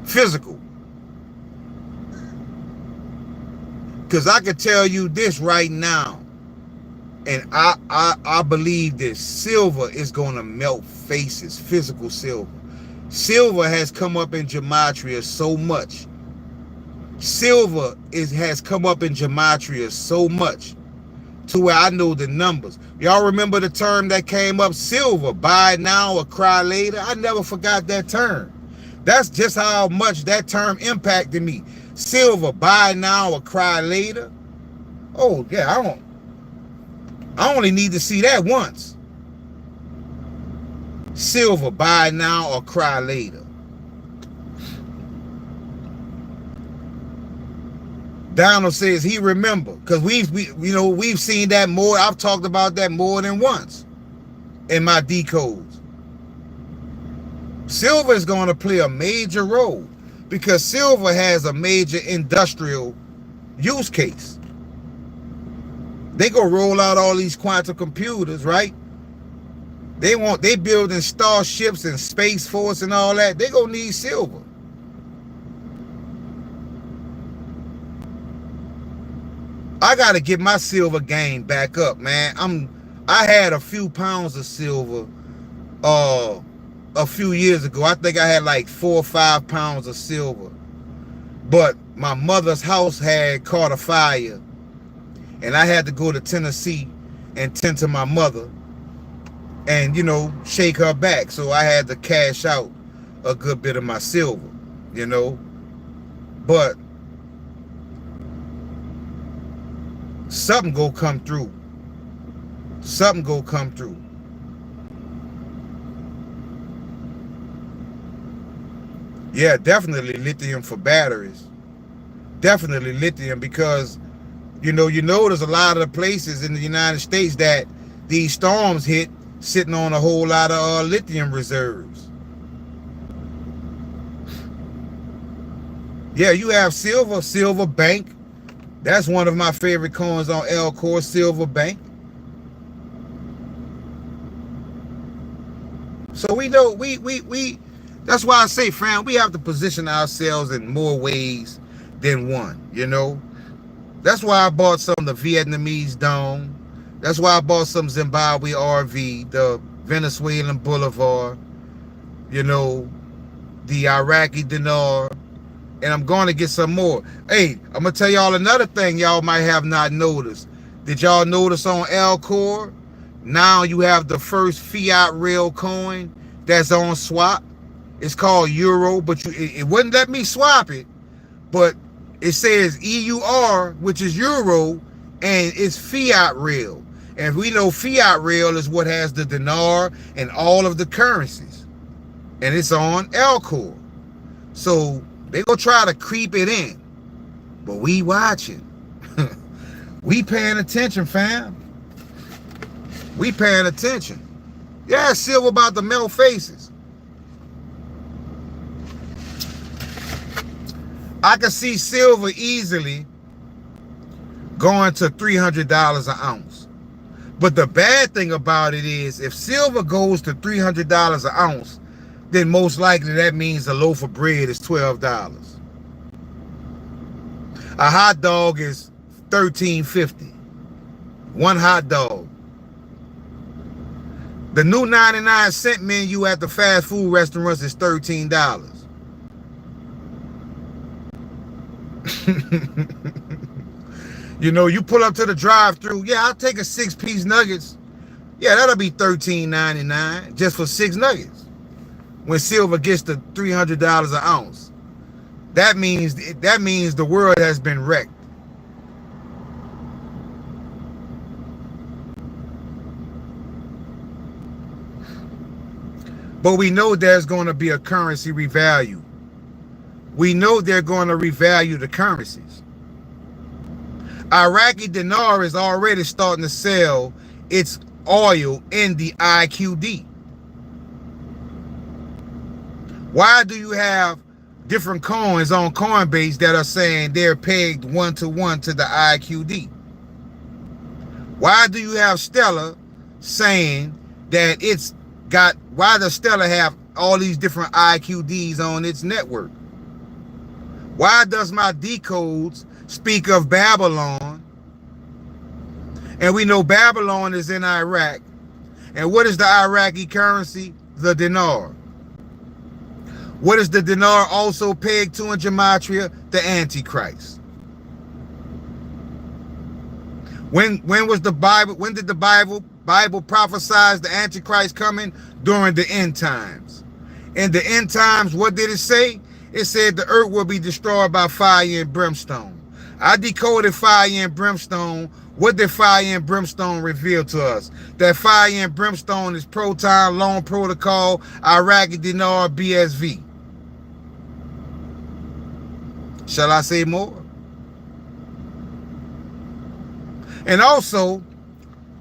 physical? Because I can tell you this right now, and I believe this, silver is going to melt faces, physical silver. Silver has come up in gematria so much. Silver has come up in gematria so much to where I know the numbers. Y'all remember the term that came up, silver, buy now or cry later? I never forgot that term. That's just how much that term impacted me. Silver, buy now or cry later? Oh, yeah, I only need to see that once. Silver, buy now or cry later. Donald says he remember, because we've seen that more. I've talked about that more than once in my decodes. Silver is going to play a major role because silver has a major industrial use case. They gonna roll out all these quantum computers, right? They building starships and Space Force and all that. They gonna need silver. I gotta get my silver game back up, man. I had a few pounds of silver a few years ago. I think I had like 4 or 5 pounds of silver. But my mother's house had caught a fire, and I had to go to Tennessee and tend to my mother and, you know, shake her back. So I had to cash out a good bit of my silver, you know. But something go come through. Something go come through. Yeah, definitely lithium for batteries. Definitely lithium, because you notice a lot of the places in the United States that these storms hit sitting on a whole lot of lithium reserves. Yeah, you have silver bank. That's one of my favorite coins on L-Core, silver bank. So we know we that's why I say, fam, we have to position ourselves in more ways than one, That's why I bought some of the Vietnamese Dome. That's why I bought some Zimbabwe RV, the Venezuelan Boulevard, the Iraqi Dinar, and I'm going to get some more. Hey, I'm going to tell y'all another thing y'all might have not noticed. Did y'all notice on L-Core, now you have the first fiat real coin that's on swap? It's called Euro, but it wouldn't let me swap it. But it says EUR, which is Euro, and it's fiat real. And we know fiat real is what has the dinar and all of the currencies. And it's on L-Core. So they gonna try to creep it in. But we watching. We paying attention, fam. We paying attention. Yeah, silver about to melt faces. I can see silver easily going to $300 an ounce. But the bad thing about it is, if silver goes to $300 an ounce, then most likely that means a loaf of bread is $12. A hot dog is $13.50. One hot dog. The new 99-cent menu at the fast food restaurants is $13. You pull up to the drive-thru. Yeah, I'll take a 6-piece nuggets. Yeah, that'll be $13.99 just for 6 nuggets. When silver gets to $300 an ounce, that means the world has been wrecked. But we know there's going to be a currency revalue. We know they're going to revalue the currencies. Iraqi Dinar is already starting to sell its oil in the IQD. Why do you have different coins on Coinbase that are saying they're pegged 1-to-1 to the IQD? Why do you have Stellar saying that why does Stellar have all these different IQDs on its network? Why does my decodes speak of Babylon? And we know Babylon is in Iraq. And what is the Iraqi currency? The dinar. What is the dinar also pegged to in gematria? The Antichrist. When was the Bible? When did the Bible prophesize the Antichrist coming? During the end times. In the end times, what did it say? It said the earth will be destroyed by fire and brimstone. I decoded fire and brimstone. What did fire and brimstone reveal to us? That fire and brimstone is Proton, Long Protocol, Iraqi Dinar, BSV. Shall I say more? And also,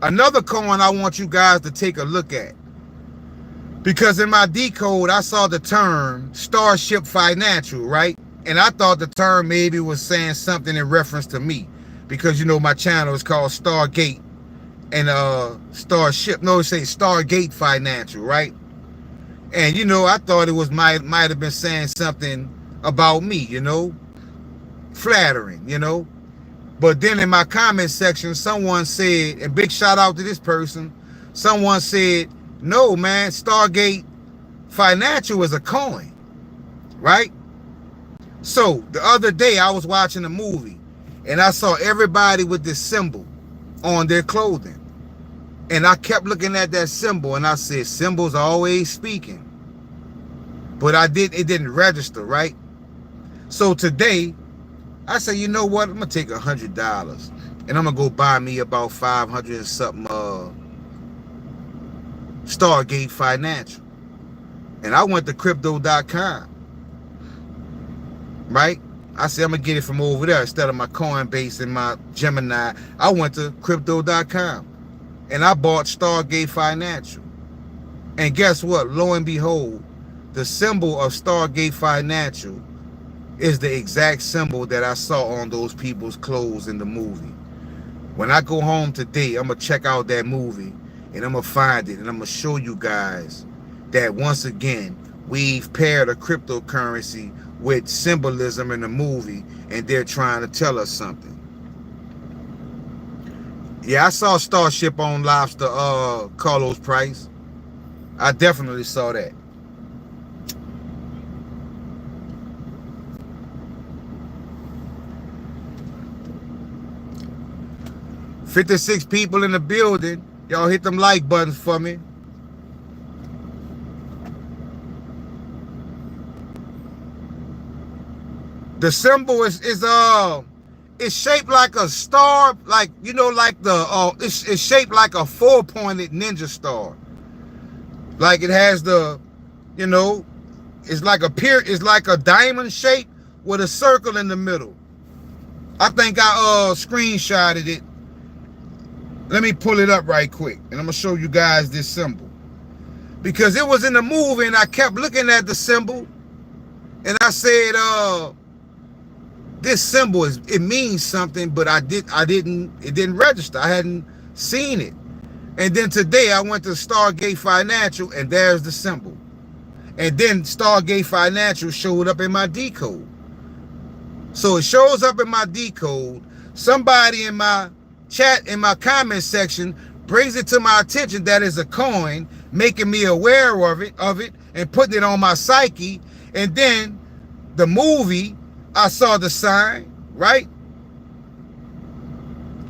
another coin I want you guys to take a look at. Because in my decode, I saw the term Starship Financial, right? And I thought the term maybe was saying something in reference to me. Because, my channel is called Stargate and Starship. No, it says Stargate Financial, right? And, I thought it might have been saying something about me, flattering, But then in my comment section, someone said, and big shout out to this person, someone said, no, man, Stargate Financial is a coin, right? So the other day I was watching a movie and I saw everybody with this symbol on their clothing. And I kept looking at that symbol and I said, symbols are always speaking. But it didn't register, right? So today, I said, you know what? I'm going to take $100 And I'm gonna go buy me about 500 and something Stargate Financial. And I went to crypto.com, right? I said I'm gonna get it from over there instead of my Coinbase and my Gemini. I went to crypto.com and I bought Stargate Financial. And guess what? Lo and behold, the symbol of Stargate Financial is the exact symbol that I saw on those people's clothes in the movie. When I go home today, I'm going to check out that movie and I'm going to find it and I'm going to show you guys that once again, we've paired a cryptocurrency with symbolism in the movie and they're trying to tell us something. Yeah, I saw Starship on Lobster, Carlos Price. I definitely saw that. $56 people in the building. Y'all hit them like buttons for me. The symbol is it's shaped like a star, like, you know, like the it's shaped like a 4-pointed ninja star. Like it has the, you know, it's like a diamond shape with a circle in the middle. I think I screenshotted it. Let me pull it up right quick and I'm gonna show you guys this symbol. Because it was in the movie and I kept looking at the symbol and I said, this symbol it means something, but it didn't register. I hadn't seen it. And then today I went to Stargate Financial and there's the symbol. And then Stargate Financial showed up in my decode. So it shows up in my decode. Somebody in my chat, in my comment section, brings it to my attention that is a coin, making me aware of it and putting it on my psyche. And then the movie, I saw the sign, right?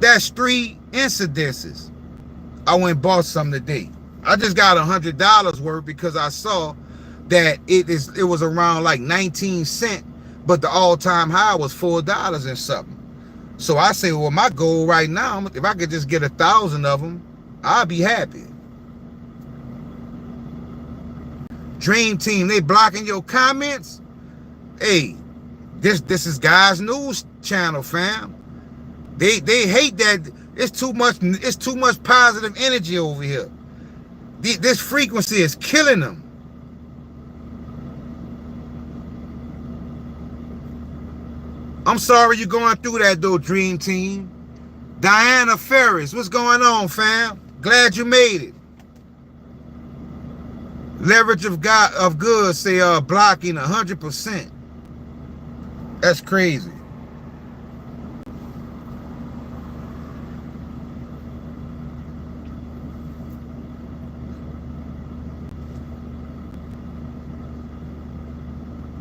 That's 3 incidences. I went and bought some today. I just got $100 worth because I saw that it was around like 19 cents, but the all-time high was $4 and something. So I say, well, my goal right now, if I could just get 1,000 of them, I'll be happy. Dream Team, they blocking your comments? Hey, this is Guys News Channel, fam. They hate that. It's too much positive energy over here. This frequency is killing them. I'm sorry you're going through that though, Dream Team. Diana Ferris, what's going on, fam? Glad you made it. Leverage of goods say blocking 100%. That's crazy.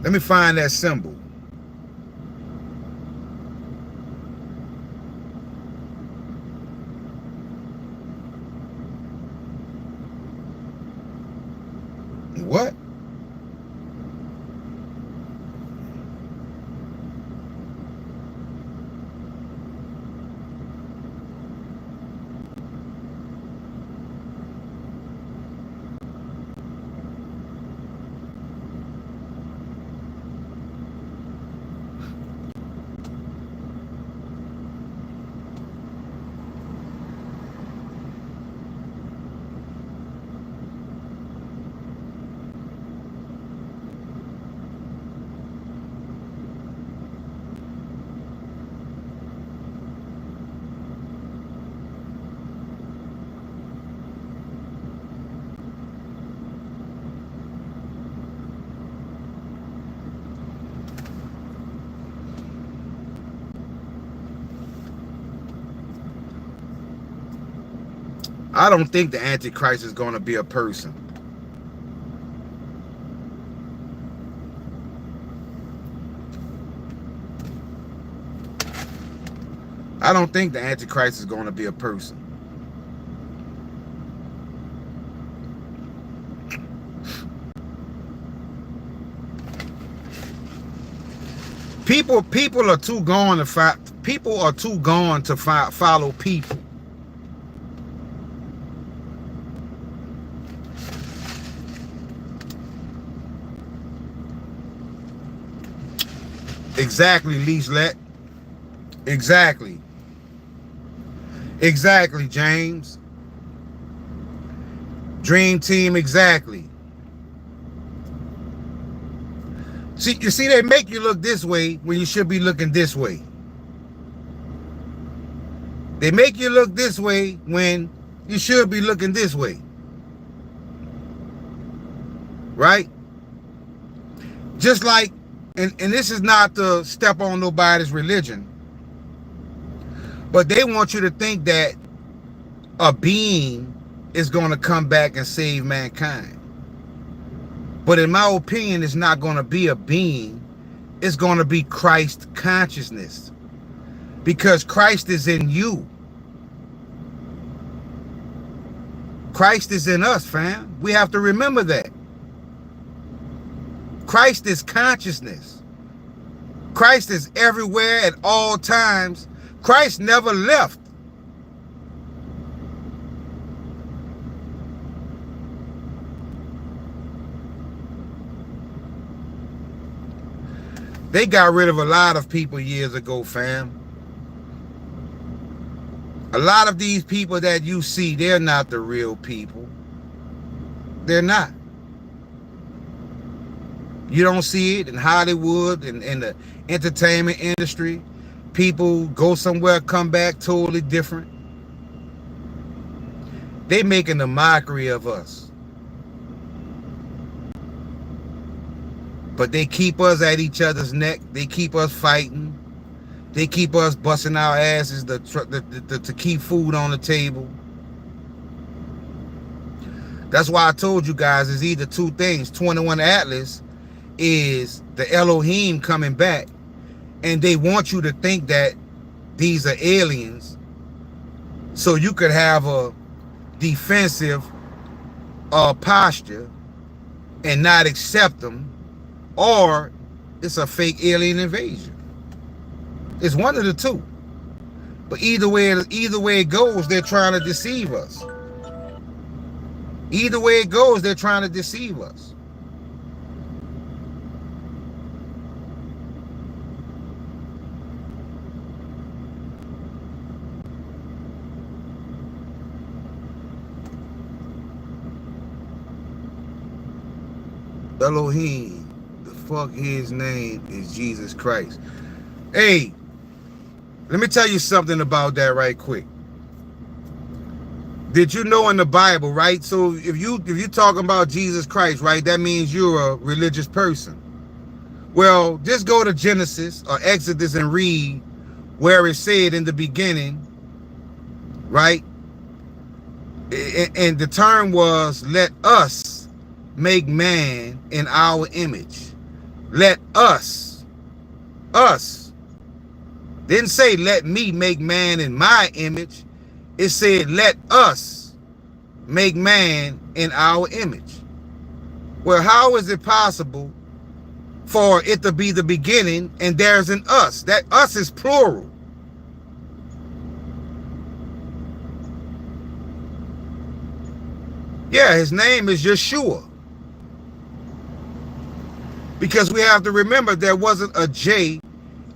Let me find that symbol. What? I don't think the Antichrist is going to be a person. I don't think the Antichrist is going to be a person. People are too gone to fight. People are too gone to follow people. Exactly, Leeslet. Exactly. Exactly, James. Dream Team, exactly. See, you see, they make you look this way when you should be looking this way. They make you look this way when you should be looking this way. Right? Just like, and this is not to step on nobody's religion, but they want you to think that a being is going to come back and save mankind. But in my opinion, it's not going to be a being. It's going to be Christ consciousness. Because Christ is in you. Christ is in us, fam. We have to remember that. Christ is consciousness. Christ is everywhere at all times. Christ never left. They got rid of a lot of people years ago, fam. A lot of these people that you see, they're not the real people. They're not. You don't see it in Hollywood and in the entertainment industry. People go somewhere, come back totally different. They making a mockery of us. But they keep us at each other's neck. They keep us fighting. They keep us busting our asses to keep food on the table. That's why I told you guys it's either two things. 21 Atlas is the Elohim coming back. And they want you to think that these are aliens. So you could have a defensive posture and not accept them. Or it's a fake alien invasion. It's one of the two. But either way it goes, they're trying to deceive us. Either way it goes, they're trying to deceive us. Elohim. Fuck, his name is Jesus Christ. Hey, let me tell you something about that right quick. Did you know in the Bible, right? So if you're talking about Jesus Christ, right, that means you're a religious person. Well, just go to Genesis or Exodus and read where it said in the beginning, right? And the term was, let us make man in our image. Let us. Didn't say let me make man in my image. It said let us make man in our image. Well, how is it possible for it to be the beginning and there's an us? That us is plural. Yeah, his name is Yeshua. Because we have to remember there wasn't a J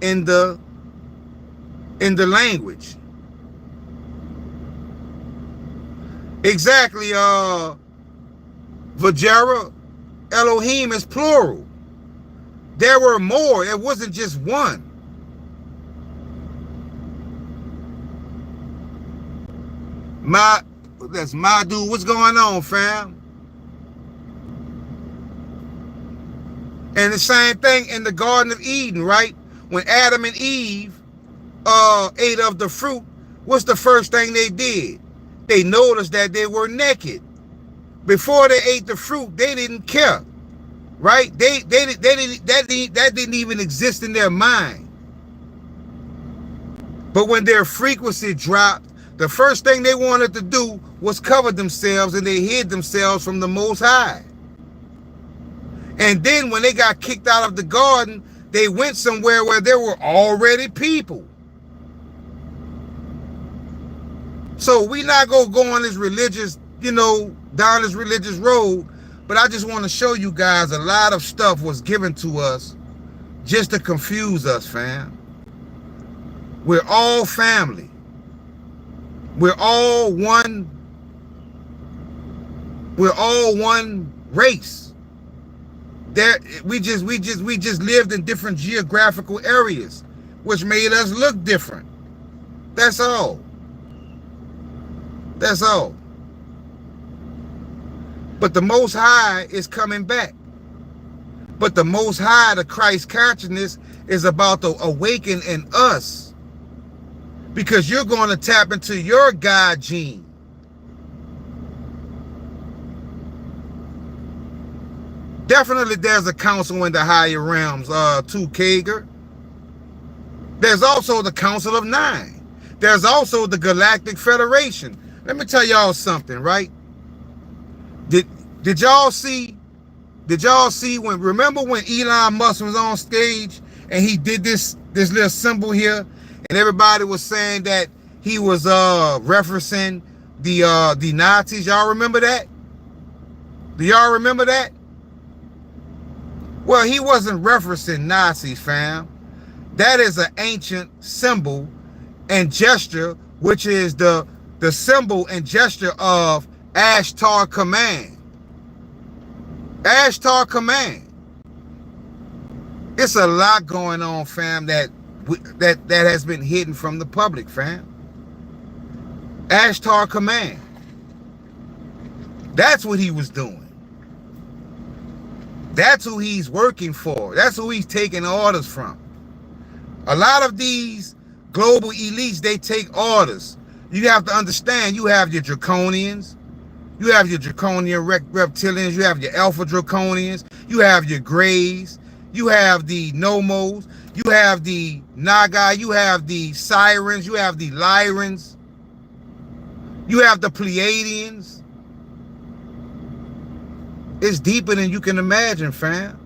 in the language. Exactly, Vajera, Elohim is plural. There were more. It wasn't just one. That's my dude. What's going on, fam? And the same thing in the Garden of Eden, right? When Adam and Eve ate of the fruit, what's the first thing they did? They noticed that they were naked. Before they ate the fruit, they didn't care, right? That didn't even exist in their mind. But when their frequency dropped, the first thing they wanted to do was cover themselves, and they hid themselves from the Most High. And then when they got kicked out of the garden, they went somewhere where there were already people. So we not gonna go on this religious, down this religious road, but I just want to show you guys a lot of stuff was given to us just to confuse us, fam. We're all family. We're all one race. We just lived in different geographical areas, which made us look different. That's all. That's all. But the Most High is coming back. But the Most High, the Christ consciousness, is about to awaken in us. Because you're going to tap into your God gene. Definitely there's a council in the higher realms, too, Kager. There's also the Council of Nine. There's also the Galactic Federation. Let me tell y'all something, right? Did y'all see remember when Elon Musk was on stage and he did this little symbol here, and everybody was saying that he was referencing the Nazis? Y'all remember that? Do y'all remember that? Well, he wasn't referencing Nazis, fam. That is an ancient symbol and gesture, which is the symbol and gesture of Ashtar Command. Ashtar Command. It's a lot going on, fam, that has been hidden from the public, fam. Ashtar Command. That's what he was doing. That's who he's working for. That's who he's taking orders from. A lot of these global elites, they take orders. You have to understand, you have your draconians, you have your draconian reptilians, you have your alpha draconians, you have your grays, you have the nomos, you have the naga, you have the sirens, you have the lyrans, you have the Pleiadians. It's deeper than you can imagine, fam.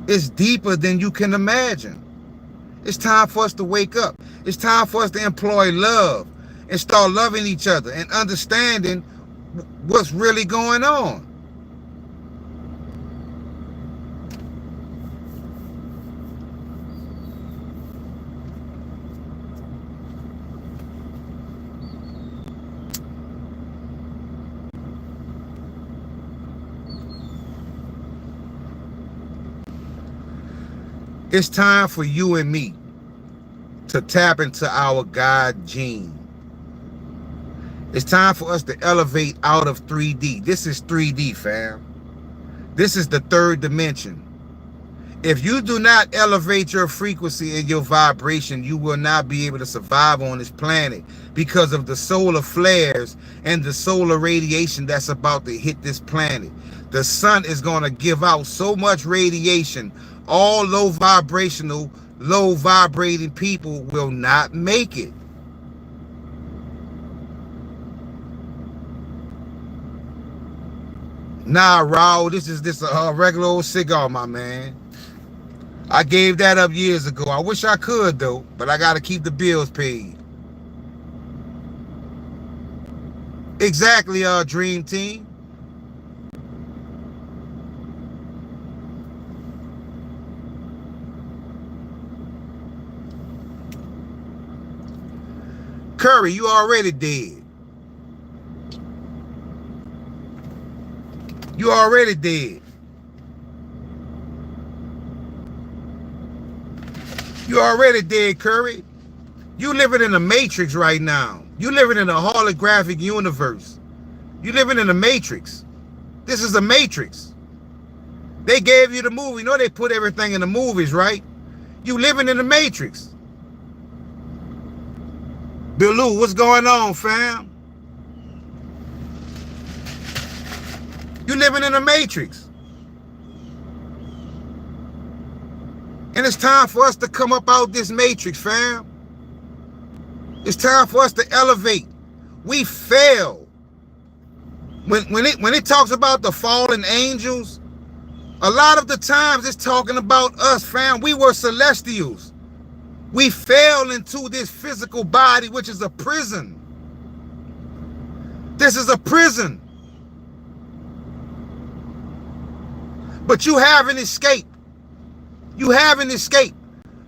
It's deeper than you can imagine. It's time for us to wake up. It's time for us to employ love and start loving each other and understanding what's really going on. It's time for you and me to tap into our God gene. It's time for us to elevate out of 3D. This is 3D, fam. This is the third dimension. If you do not elevate your frequency and your vibration, you will not be able to survive on this planet because of the solar flares and the solar radiation that's about to hit this planet. The sun is going to give out so much radiation. All low vibrational, low vibrating people will not make it. Nah, Raul, this is a regular old cigar, my man. I gave that up years ago. I wish I could, though, but I got to keep the bills paid. Exactly, Dream Team. Curry, you already dead. You already dead. You already dead, Curry. You living in a matrix right now. You living in a holographic universe. You living in a matrix. This is a matrix. They gave you the movie. You know they put everything in the movies, right? You living in the matrix. Billu, what's going on, fam? You living in a matrix. And it's time for us to come up out this matrix, fam. It's time for us to elevate. We fail. When it talks about the fallen angels, a lot of the times it's talking about us, fam. We were celestials. We fell into this physical body, which is a prison. This is a prison. But you haven't escaped. You haven't escaped.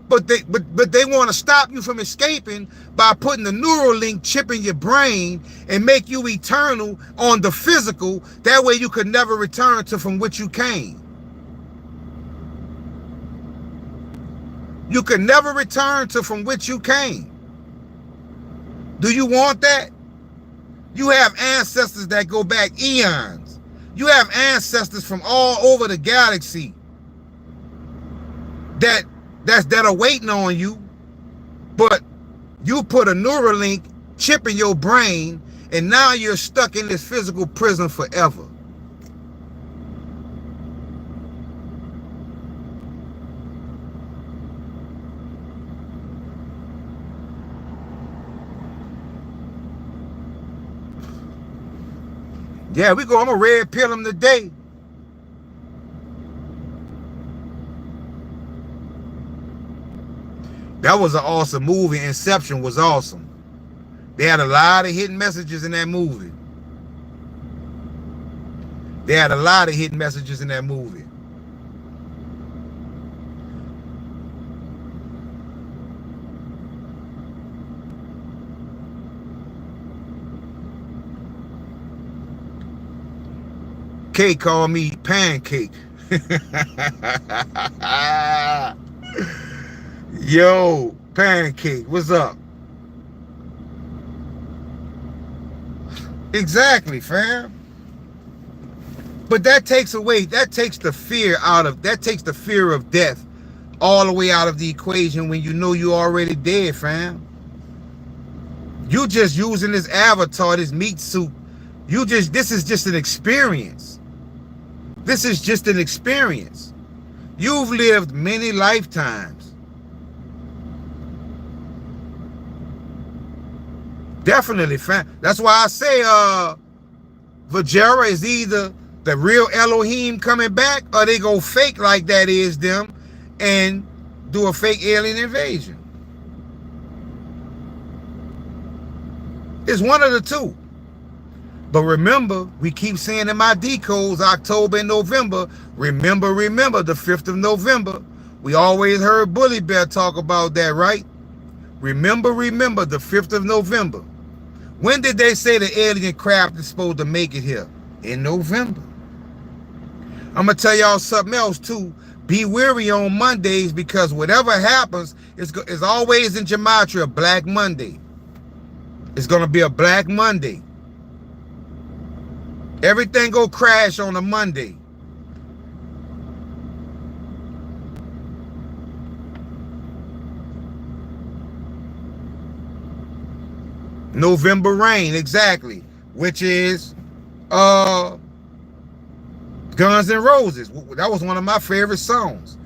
But they want to stop you from escaping by putting the neural link chip in your brain and make you eternal on the physical. That way you could never return to from which you came. You could never return to from which you came. Do you want that? You have ancestors that go back eons. You have ancestors from all over the galaxy that are waiting on you, but you put a Neuralink chip in your brain, and now you're stuck in this physical prison forever. Yeah, I'm gonna red pill him today. That was an awesome movie. Inception was awesome. They had a lot of hidden messages in that movie. They had a lot of hidden messages in that movie. Kate called me pancake. Yo, pancake, what's up? Exactly, fam. But that takes the fear of death all the way out of the equation when you know you're already dead, fam. You just using this avatar, this meat suit. This is just an experience. This is just an experience. You've lived many lifetimes. Definitely, fam. That's why I say Vajera is either the real Elohim coming back, or they go fake like that is them and do a fake alien invasion. It's one of the two. But remember, we keep saying in my decodes, October and November, remember the 5th of November. We always heard Bully Bear talk about that, right? Remember the 5th of November. When did they say the alien craft is supposed to make it here? In November. I'm going to tell y'all something else too. Be wary on Mondays, because whatever happens is always in Gematria, Black Monday. It's going to be a Black Monday. Everything go crash on a Monday. November Rain, exactly, which is Guns N' Roses. That was one of my favorite songs.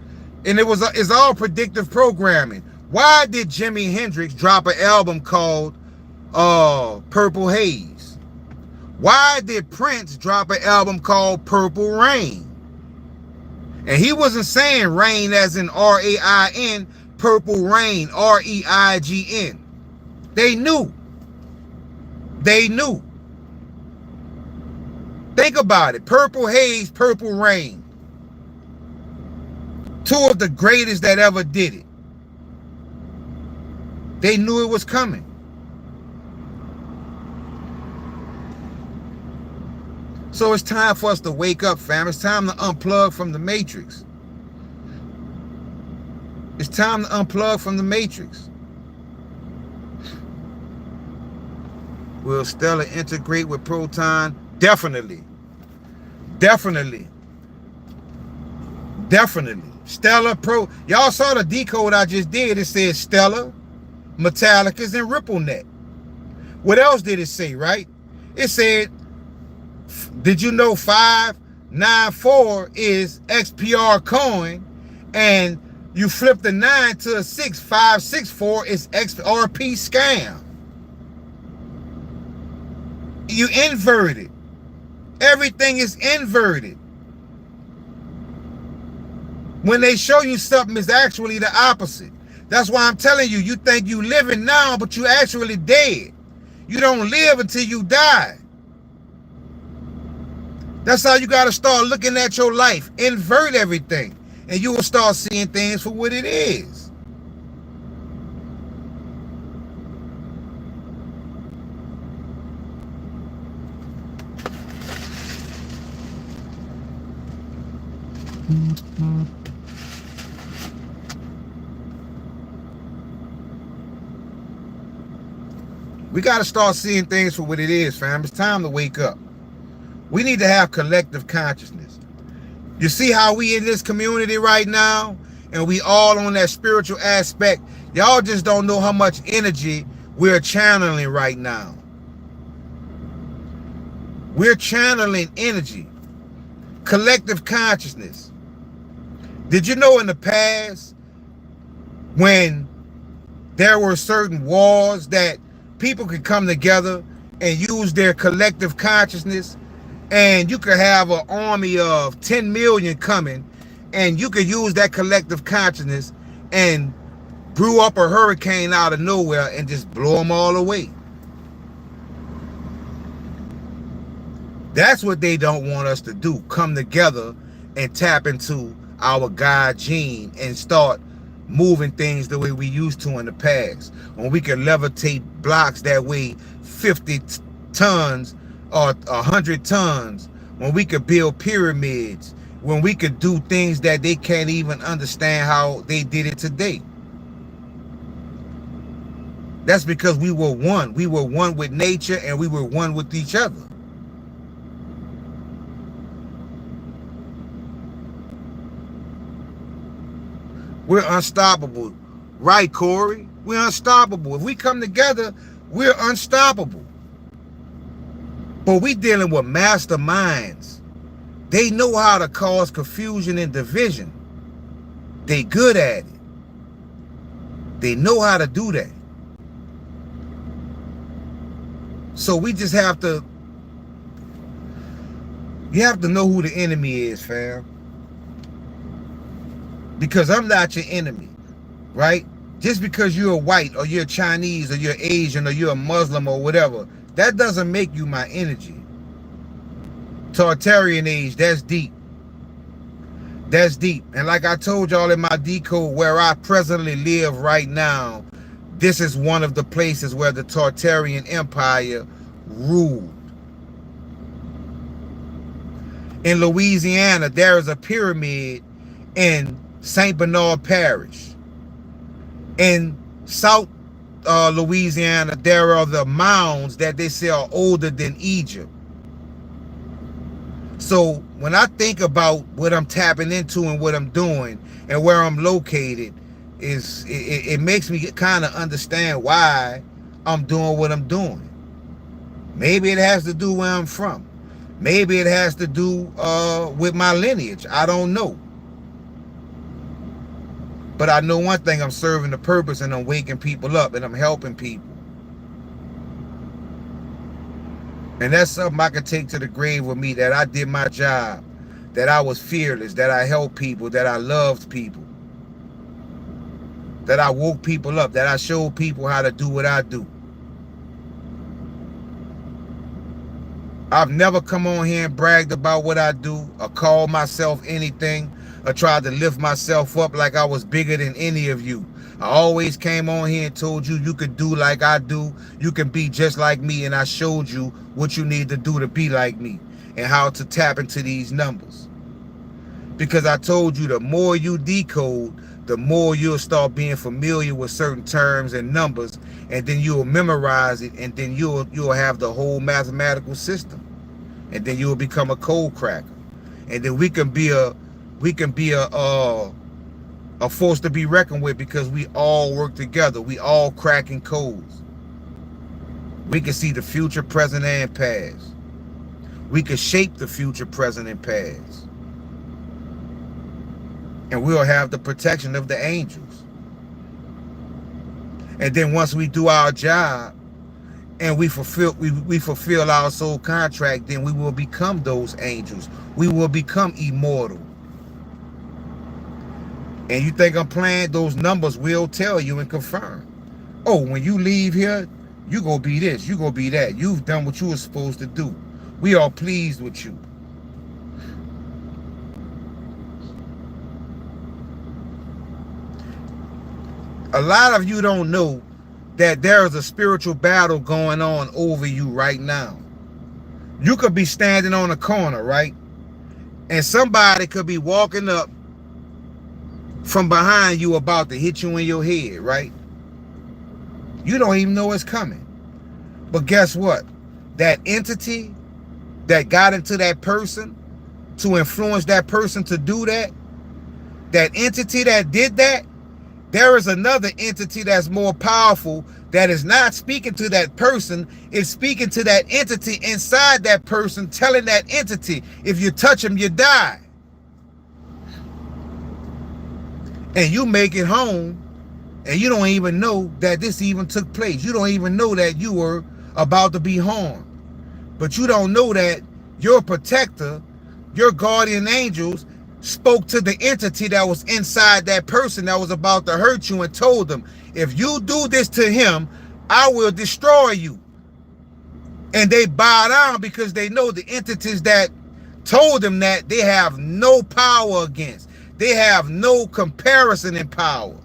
And it's all predictive programming. Why did Jimi Hendrix drop an album called Purple Haze? Why did Prince drop an album called Purple Rain? And he wasn't saying rain as in R-A-I-N, Purple Rain, R-E-I-G-N. They knew. They knew. Think about it. Purple Haze, Purple Rain. Two of the greatest that ever did it. They knew it was coming. So it's time for us to wake up, fam. It's time to unplug from the Matrix. It's time to unplug from the Matrix. Will Stella integrate with Proton? Definitely. Definitely. Definitely. Stella Pro. Y'all saw the decode I just did. It said Stella, Metallicas, and RippleNet. What else did it say, right? It said, did you know 594 is XPR coin, and you flip the 9 to a 6, 564 is XRP scam. You inverted. Everything is inverted. When they show you something, it's actually the opposite. That's why I'm telling you, you think you living now, but you actually dead. You don't live until you die. That's how you got to start looking at your life. Invert everything. And you will start seeing things for what it is. We got to start seeing things for what it is, fam. It's time to wake up. We need to have collective consciousness. You see how we in this community right now, and we all on that spiritual aspect. Y'all just don't know how much energy we're channeling right now. We're channeling energy, collective consciousness. Did you know in the past, when there were certain wars that people could come together and use their collective consciousness, and you could have an army of 10 million coming, and you could use that collective consciousness and brew up a hurricane out of nowhere and just blow them all away. That's what they don't want us to do. Come together and tap into our God gene and start moving things the way we used to in the past. When we could levitate blocks that weigh 50 tons or 100 tons. When we could build pyramids. When we could do things that they can't even understand how they did it today. That's because we were one. We were one with nature and we were one with each other. We're unstoppable. Right, Corey? We're unstoppable. If we come together, we're unstoppable. But we dealing with masterminds. They know how to cause confusion and division. They good at it. They know how to do that. So we just have to, you have to know who the enemy is, fam. Because I'm not your enemy, right? Just because you're white or you're Chinese or you're Asian or you're a Muslim or whatever, that doesn't make you my energy. Tartarian age, that's deep. That's deep. And like I told y'all in my decode, where I presently live right now, this is one of the places where the Tartarian Empire ruled. In Louisiana, there is a pyramid in St. Bernard Parish. In South Louisiana, there are the mounds that they say are older than Egypt. So when I think about what I'm tapping into and what I'm doing and where I'm located, it makes me kind of understand why I'm doing what I'm doing. Maybe it has to do where I'm from. Maybe it has to do with my lineage. I don't know. But I know one thing, I'm serving the purpose and I'm waking people up and I'm helping people. And that's something I could take to the grave with me, that I did my job, that I was fearless, that I helped people, that I loved people, that I woke people up, that I showed people how to do what I do. I've never come on here and bragged about what I do or called myself anything or tried to lift myself up like I was bigger than any of you. I always came on here and told you you could do like I do. You can be just like me, and I showed you what you need to do to be like me and how to tap into these numbers. Because I told you the more you decode, the more you'll start being familiar with certain terms and numbers, and then you'll memorize it, and then you'll have the whole mathematical system, and then you'll become a code cracker, and then we can be a force to be reckoned with, because we all work together. We all cracking codes. We can see the future, present, and past. We can shape the future, present, and past. And we'll have the protection of the angels. And then once we do our job and we fulfill our soul contract, then we will become those angels. We will become immortal. And you think I'm playing? Those numbers will tell you and confirm. Oh, when you leave here, you gonna be this, you gonna be that. You've done what you were supposed to do. We are pleased with you. A lot of you don't know that there is a spiritual battle going on over you right now. You could be standing on a corner, right? And somebody could be walking up from behind you about to hit you in your head, right? You don't even know it's coming. But guess what? That entity that got into that person to influence that person to do that, that entity that did that, there is another entity that's more powerful that is not speaking to that person. It's speaking to that entity inside that person, telling that entity, if you touch him, you die. And you make it home, and you don't even know that this even took place. You don't even know that you were about to be harmed. But you don't know that your protector, your guardian angels, spoke to the entity that was inside that person that was about to hurt you and told them, if you do this to him, I will destroy you. And they bow down because they know the entities that told them that they have no power against. They have no comparison in power.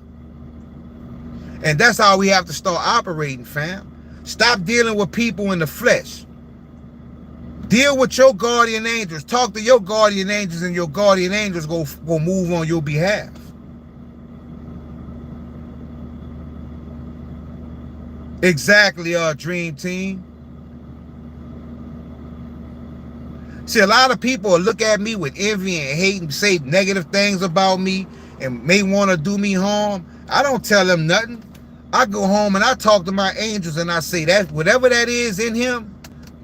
And that's how we have to start operating, fam. Stop dealing with people in the flesh. Deal with your guardian angels. Talk to your guardian angels, and your guardian angels go move on your behalf. Exactly, dream team. See, a lot of people look at me with envy and hate and say negative things about me and may want to do me harm. I don't tell them nothing. I go home and I talk to my angels and I say that whatever that is in him,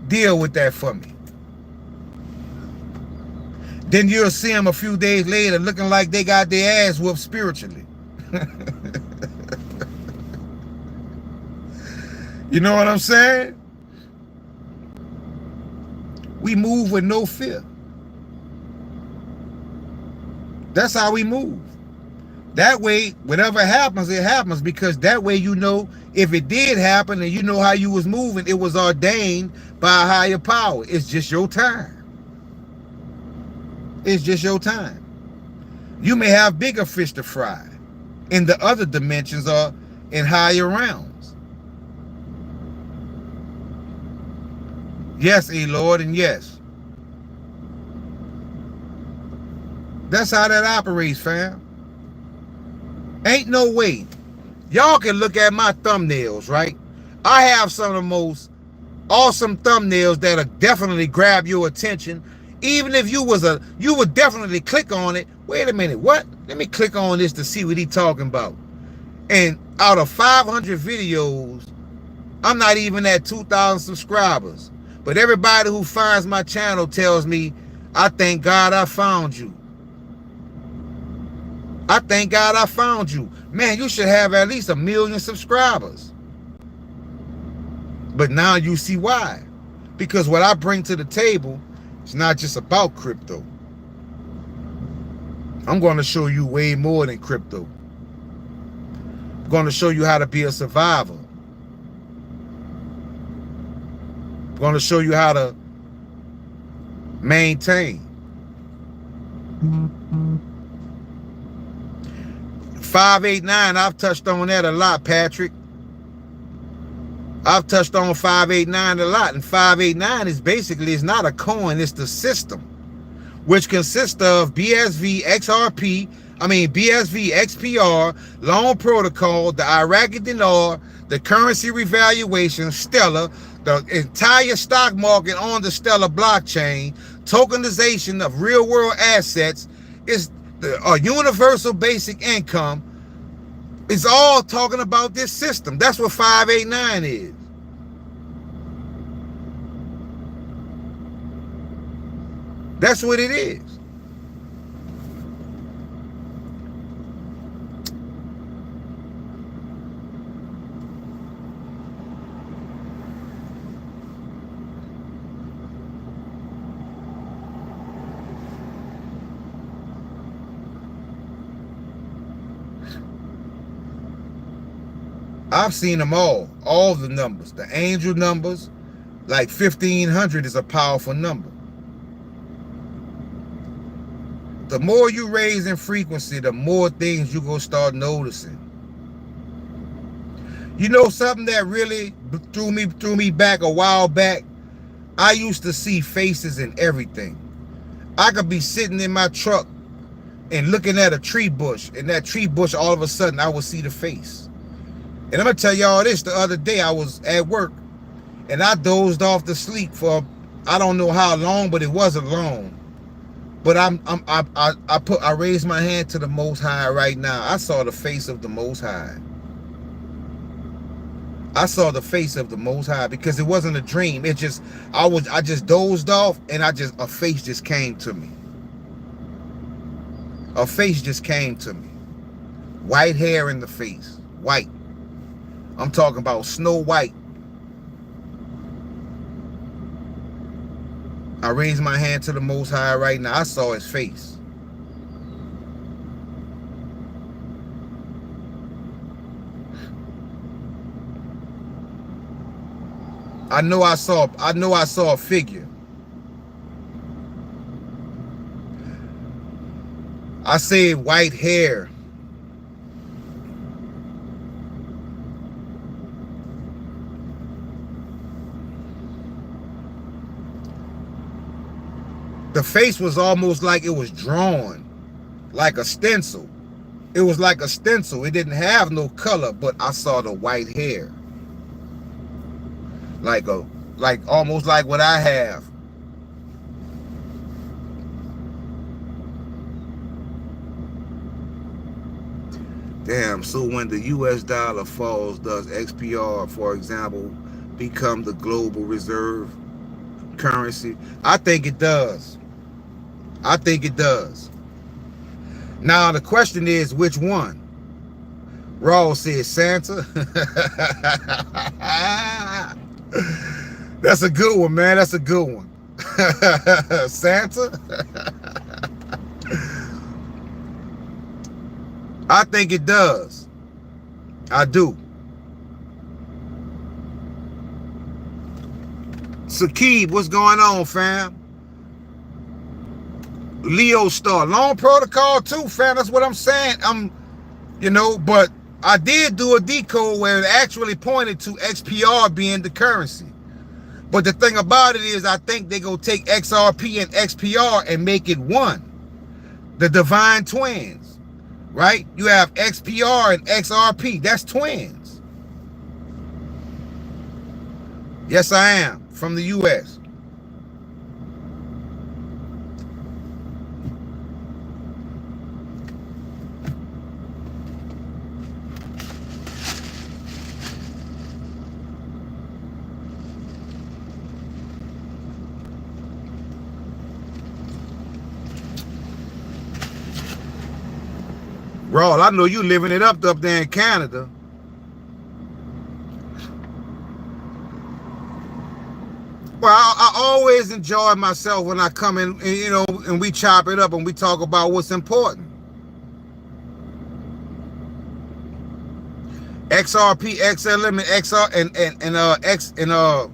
deal with that for me. Then you'll see them a few days later looking like they got their ass whooped spiritually. You know what I'm saying? We move with no fear. That's how we move. That way, whatever happens, it happens, because that way you know if it did happen and you know how you was moving, it was ordained by a higher power. It's just your time. It's just your time. You may have bigger fish to fry in the other dimensions or in higher realms. Yes, Lord, and yes. That's how that operates, fam. Ain't no way. Y'all can look at my thumbnails, right? I have some of the most awesome thumbnails that'll definitely grab your attention. Even if you would definitely click on it. Wait a minute, what? Let me click on this to see what he's talking about. And out of 500 videos, I'm not even at 2,000 subscribers. But everybody who finds my channel tells me, I thank God I found you. I thank God I found you. Man, you should have at least 1 million subscribers. But now you see why. Because what I bring to the table, it's not just about crypto. I'm going to show you way more than crypto. I'm going to show you how to be a survivor. I'm going to show you how to maintain. 589, I've touched on that a lot, Patrick. I've touched on 589 a lot, and 589 is basically, it's not a coin, it's the system, which consists of BSV XRP, BSV XPR, loan protocol, the Iraqi Dinar, the currency revaluation, Stellar, the entire stock market on the Stellar blockchain, tokenization of real world assets, is a universal basic income. It's all talking about this system. That's what 589 is. That's what it is. I've seen them all the numbers. The angel numbers, like 1,500 is a powerful number. The more you raise in frequency, the more things you're going to start noticing. You know something that really threw me back a while back? I used to see faces in everything. I could be sitting in my truck and looking at a tree bush, and that tree bush, all of a sudden, I would see the face. And I'm gonna tell y'all this: the other day, I was at work, and I dozed off to sleep for I don't know how long, but it wasn't long. But I raised my hand to the Most High right now. I saw the face of the Most High. I saw the face of the Most High because it wasn't a dream. It just I just dozed off, and a face just came to me. A face just came to me. White hair in the face. White. I'm talking about Snow White. I raised my hand to the Most High right now. I saw his face. I know I saw a figure. I said white hair. The face was almost like it was drawn, like a stencil. It was like a stencil. It didn't have no color, but I saw the white hair. Like almost like what I have. Damn, so when the US dollar falls, does XPR, for example, become the global reserve currency? I think it does. I think it does. Now the question is, which one? Raw says Santa. That's a good one, man. That's a good one. Santa? I think it does. I do. Sakib, what's going on, fam? Leo Star, long protocol too, fam. That's what I'm saying. But I did do a decode where it actually pointed to XPR being the currency. But the thing about it is, I think they're gonna take XRP and XPR and make it one. The divine twins, right? You have XPR and XRP. That's twins. Yes, I am from the US. Raw, I know you living it up there in Canada. Well, I always enjoy myself when I come in, and we chop it up and we talk about what's important. XRP, XLM, and XR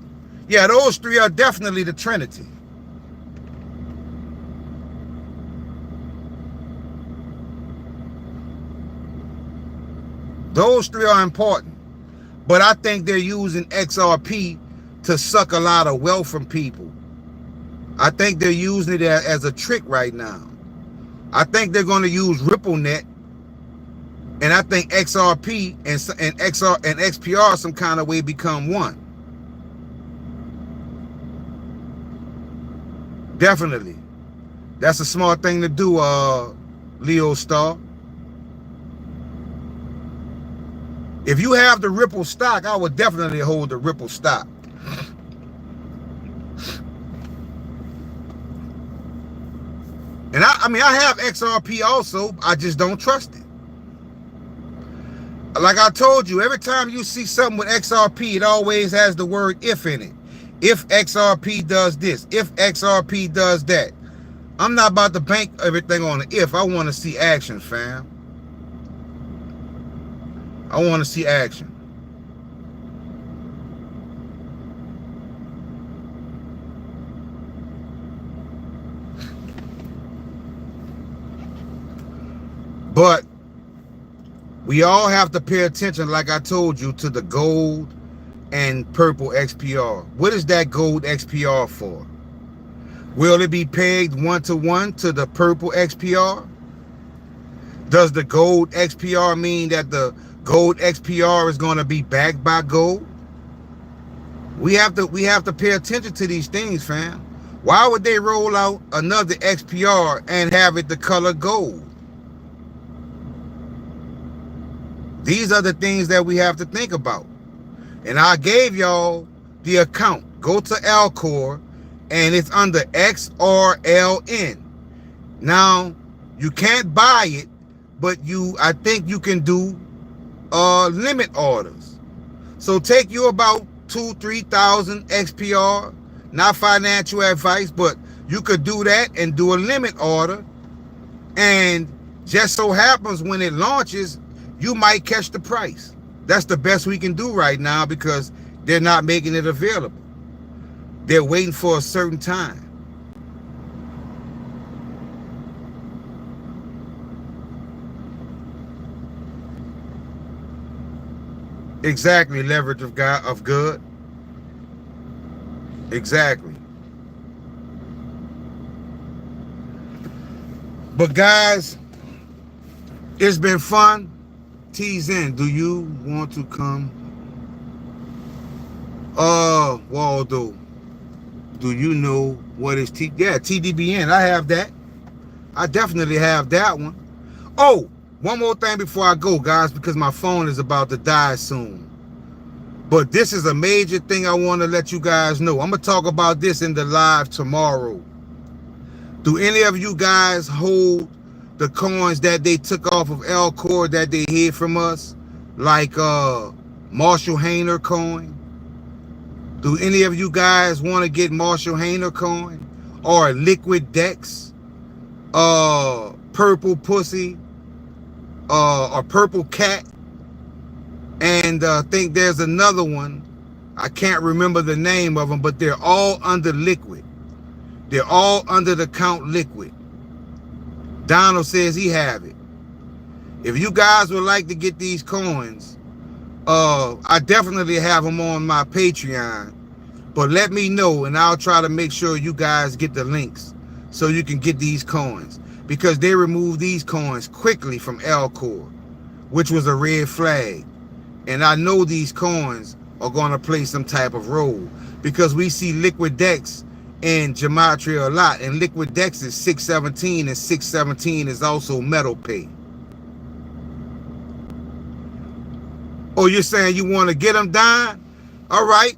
yeah, those three are definitely the Trinity. Those three are important. But I think they're using XRP to suck a lot of wealth from people. I think they're using it as a trick right now. I think they're going to use RippleNet, and I think XRP and XPR some kind of way become one. Definitely. That's a smart thing to do, Leo Star. If you have the Ripple stock, I would definitely hold the Ripple stock. And I have XRP also. I just don't trust it. Like I told you, every time you see something with XRP, it always has the word if in it. If XRP does this, if XRP does that. I'm not about to bank everything on the if. I want to see action, fam. I want to see action. But We all have to pay attention, like I told you, to the gold and purple XPR. What is that gold XPR for? Will it be pegged 1-to-1 to the purple XPR? Does the gold XPR mean that the gold XPR is going to be backed by gold? We have to pay attention to these things, fam. Why would they roll out another XPR and have it the color gold? These are the things that we have to think about. And I gave y'all the account. Go to Alcor, and it's under XRLN. Now, you can't buy it, but I think you can do limit orders. So take you about 2,000-3,000 XPR. Not financial advice, but you could do that and do a limit order. And just so happens when it launches, you might catch the price. That's the best we can do right now because they're not making it available. They're waiting for a certain time. Exactly, leverage of good. Exactly. But guys, it's been fun. T's in. Do you want to come? Waldo, do you know what is TDBN? I have that. I definitely have that one. Oh, one more thing before I go, guys, because my phone is about to die soon. But this is a major thing I want to let you guys know. I'm going to talk about this in the live tomorrow. Do any of you guys hold the coins that they took off of Alcor that they hid from us? Like Marshall Hayner coin? Do any of you guys want to get Marshall Hayner coin? Or Liquid Dex? Purple Pussy? Or Purple Cat? And I think there's another one. I can't remember the name of them, but they're all under Liquid. They're all under the count Liquid. Donald says he have it. If you guys would like to get these coins, I definitely have them on my Patreon. But let me know, and I'll try to make sure you guys get the links so you can get these coins. Because they removed these coins quickly from Alcor, which was a red flag. And I know these coins are going to play some type of role because we see Liquid Dex in Gematria a lot. And Liquid Dex is 617, and 617 is also metal pay. Oh, you're saying you want to get them, Don? All right.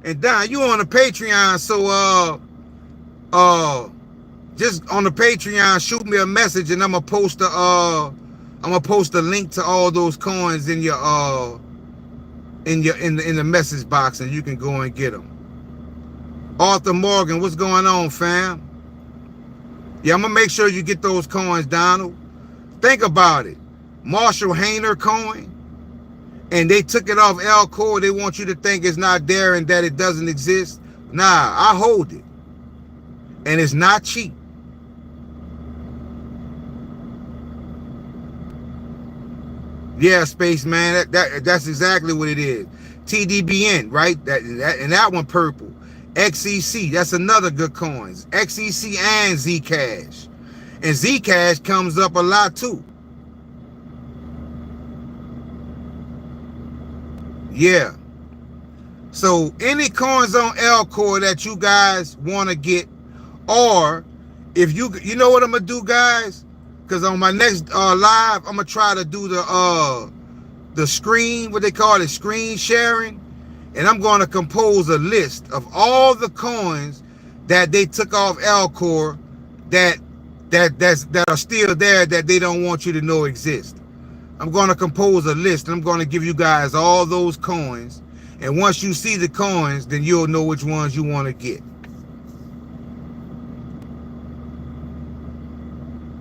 And Don, you on the Patreon, so just on the Patreon, shoot me a message, and I'm gonna post a link to all those coins in your in the message box, and you can go and get them. Arthur Morgan, what's going on, fam? Yeah, I'm gonna make sure you get those coins, Donald. Think about it. Marshall Hayner coin, and they took it off Alcor. They want you to think it's not there and that it doesn't exist. Nah, I hold it, and it's not cheap. Yeah, Spaceman, that's exactly what it is. TDBN, right? And that one purple. XEC, that's another good coins. XEC and Zcash. And Zcash comes up a lot too. Yeah. So any coins on Alcor that you guys want to get, or if you know what I'm gonna do, guys, because on my next live, I'm gonna try to do the screen, what they call it, screen sharing, and I'm gonna compose a list of all the coins that they took off Alcor that are still there that they don't want you to know exist. I'm gonna compose a list, and I'm gonna give you guys all those coins, and once you see the coins, then you'll know which ones you want to get.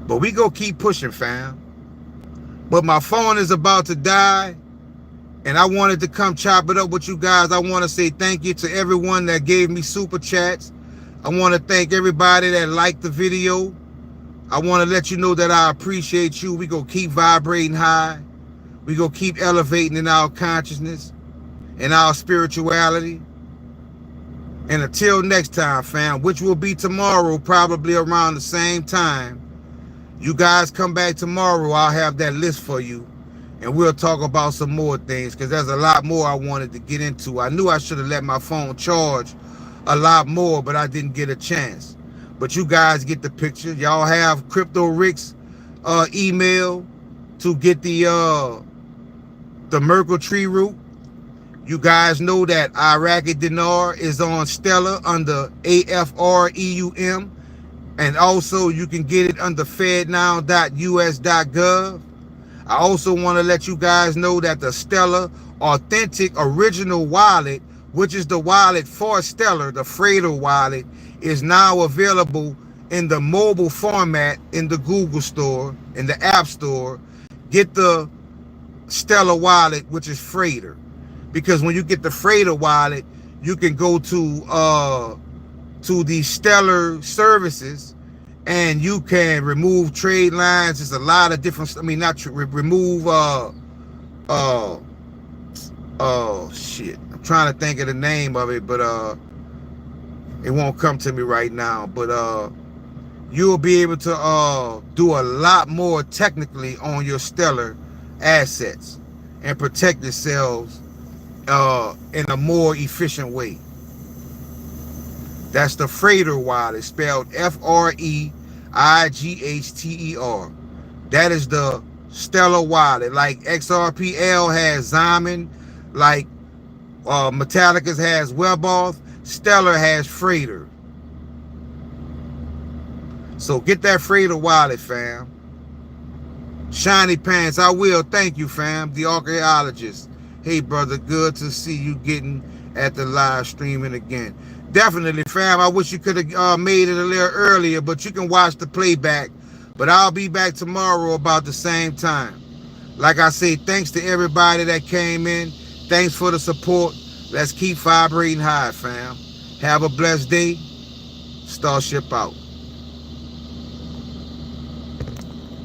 But we go keep pushing, fam. But my phone is about to die, and I wanted to come chop it up with you guys. I want to say thank you to everyone that gave me super chats. I want to thank everybody that liked the video. I want to let you know that I appreciate you. We go keep vibrating high. We gonna keep elevating in our consciousness and our spirituality. And until next time, fam, which will be tomorrow, probably around the same time. You guys come back tomorrow, I'll have that list for you. And we'll talk about some more things, because there's a lot more I wanted to get into. I knew I should have let my phone charge a lot more, but I didn't get a chance. But you guys get the picture. Y'all have Crypto Rick's email to get the Merkle tree root. You guys know that Iraqi Dinar is on Stellar under AFREUM. And also you can get it under fednow.us.gov. I also want to let you guys know that the Stellar Authentic Original Wallet, which is the wallet for Stellar, the Freighter wallet, is now available in the mobile format in the Google Store, in the App Store. Get the Stellar wallet, which is Freighter. Because when you get the Freighter wallet, you can go to the Stellar services and you can remove trade lines. There's a lot of different, I mean, not remove, shit. I'm trying to think of the name of it, but it won't come to me right now. But you'll be able to do a lot more technically on your Stellar assets and protect yourselves in a more efficient way. That's the Freighter wallet, spelled FREIGHTER. That is the Stellar wallet. Like XRPL has Zyman, like Metallica's has Weboff, Stellar has Freighter. So get that Freighter wallet, fam. Shiny Pants, I will. Thank you, fam. The archaeologist. Hey, brother, good to see you getting at the live streaming again. Definitely, fam. I wish you could have made it a little earlier, but you can watch the playback. But I'll be back tomorrow about the same time. Like I say, thanks to everybody that came in. Thanks for the support. Let's keep vibrating high, fam. Have a blessed day. Starship out.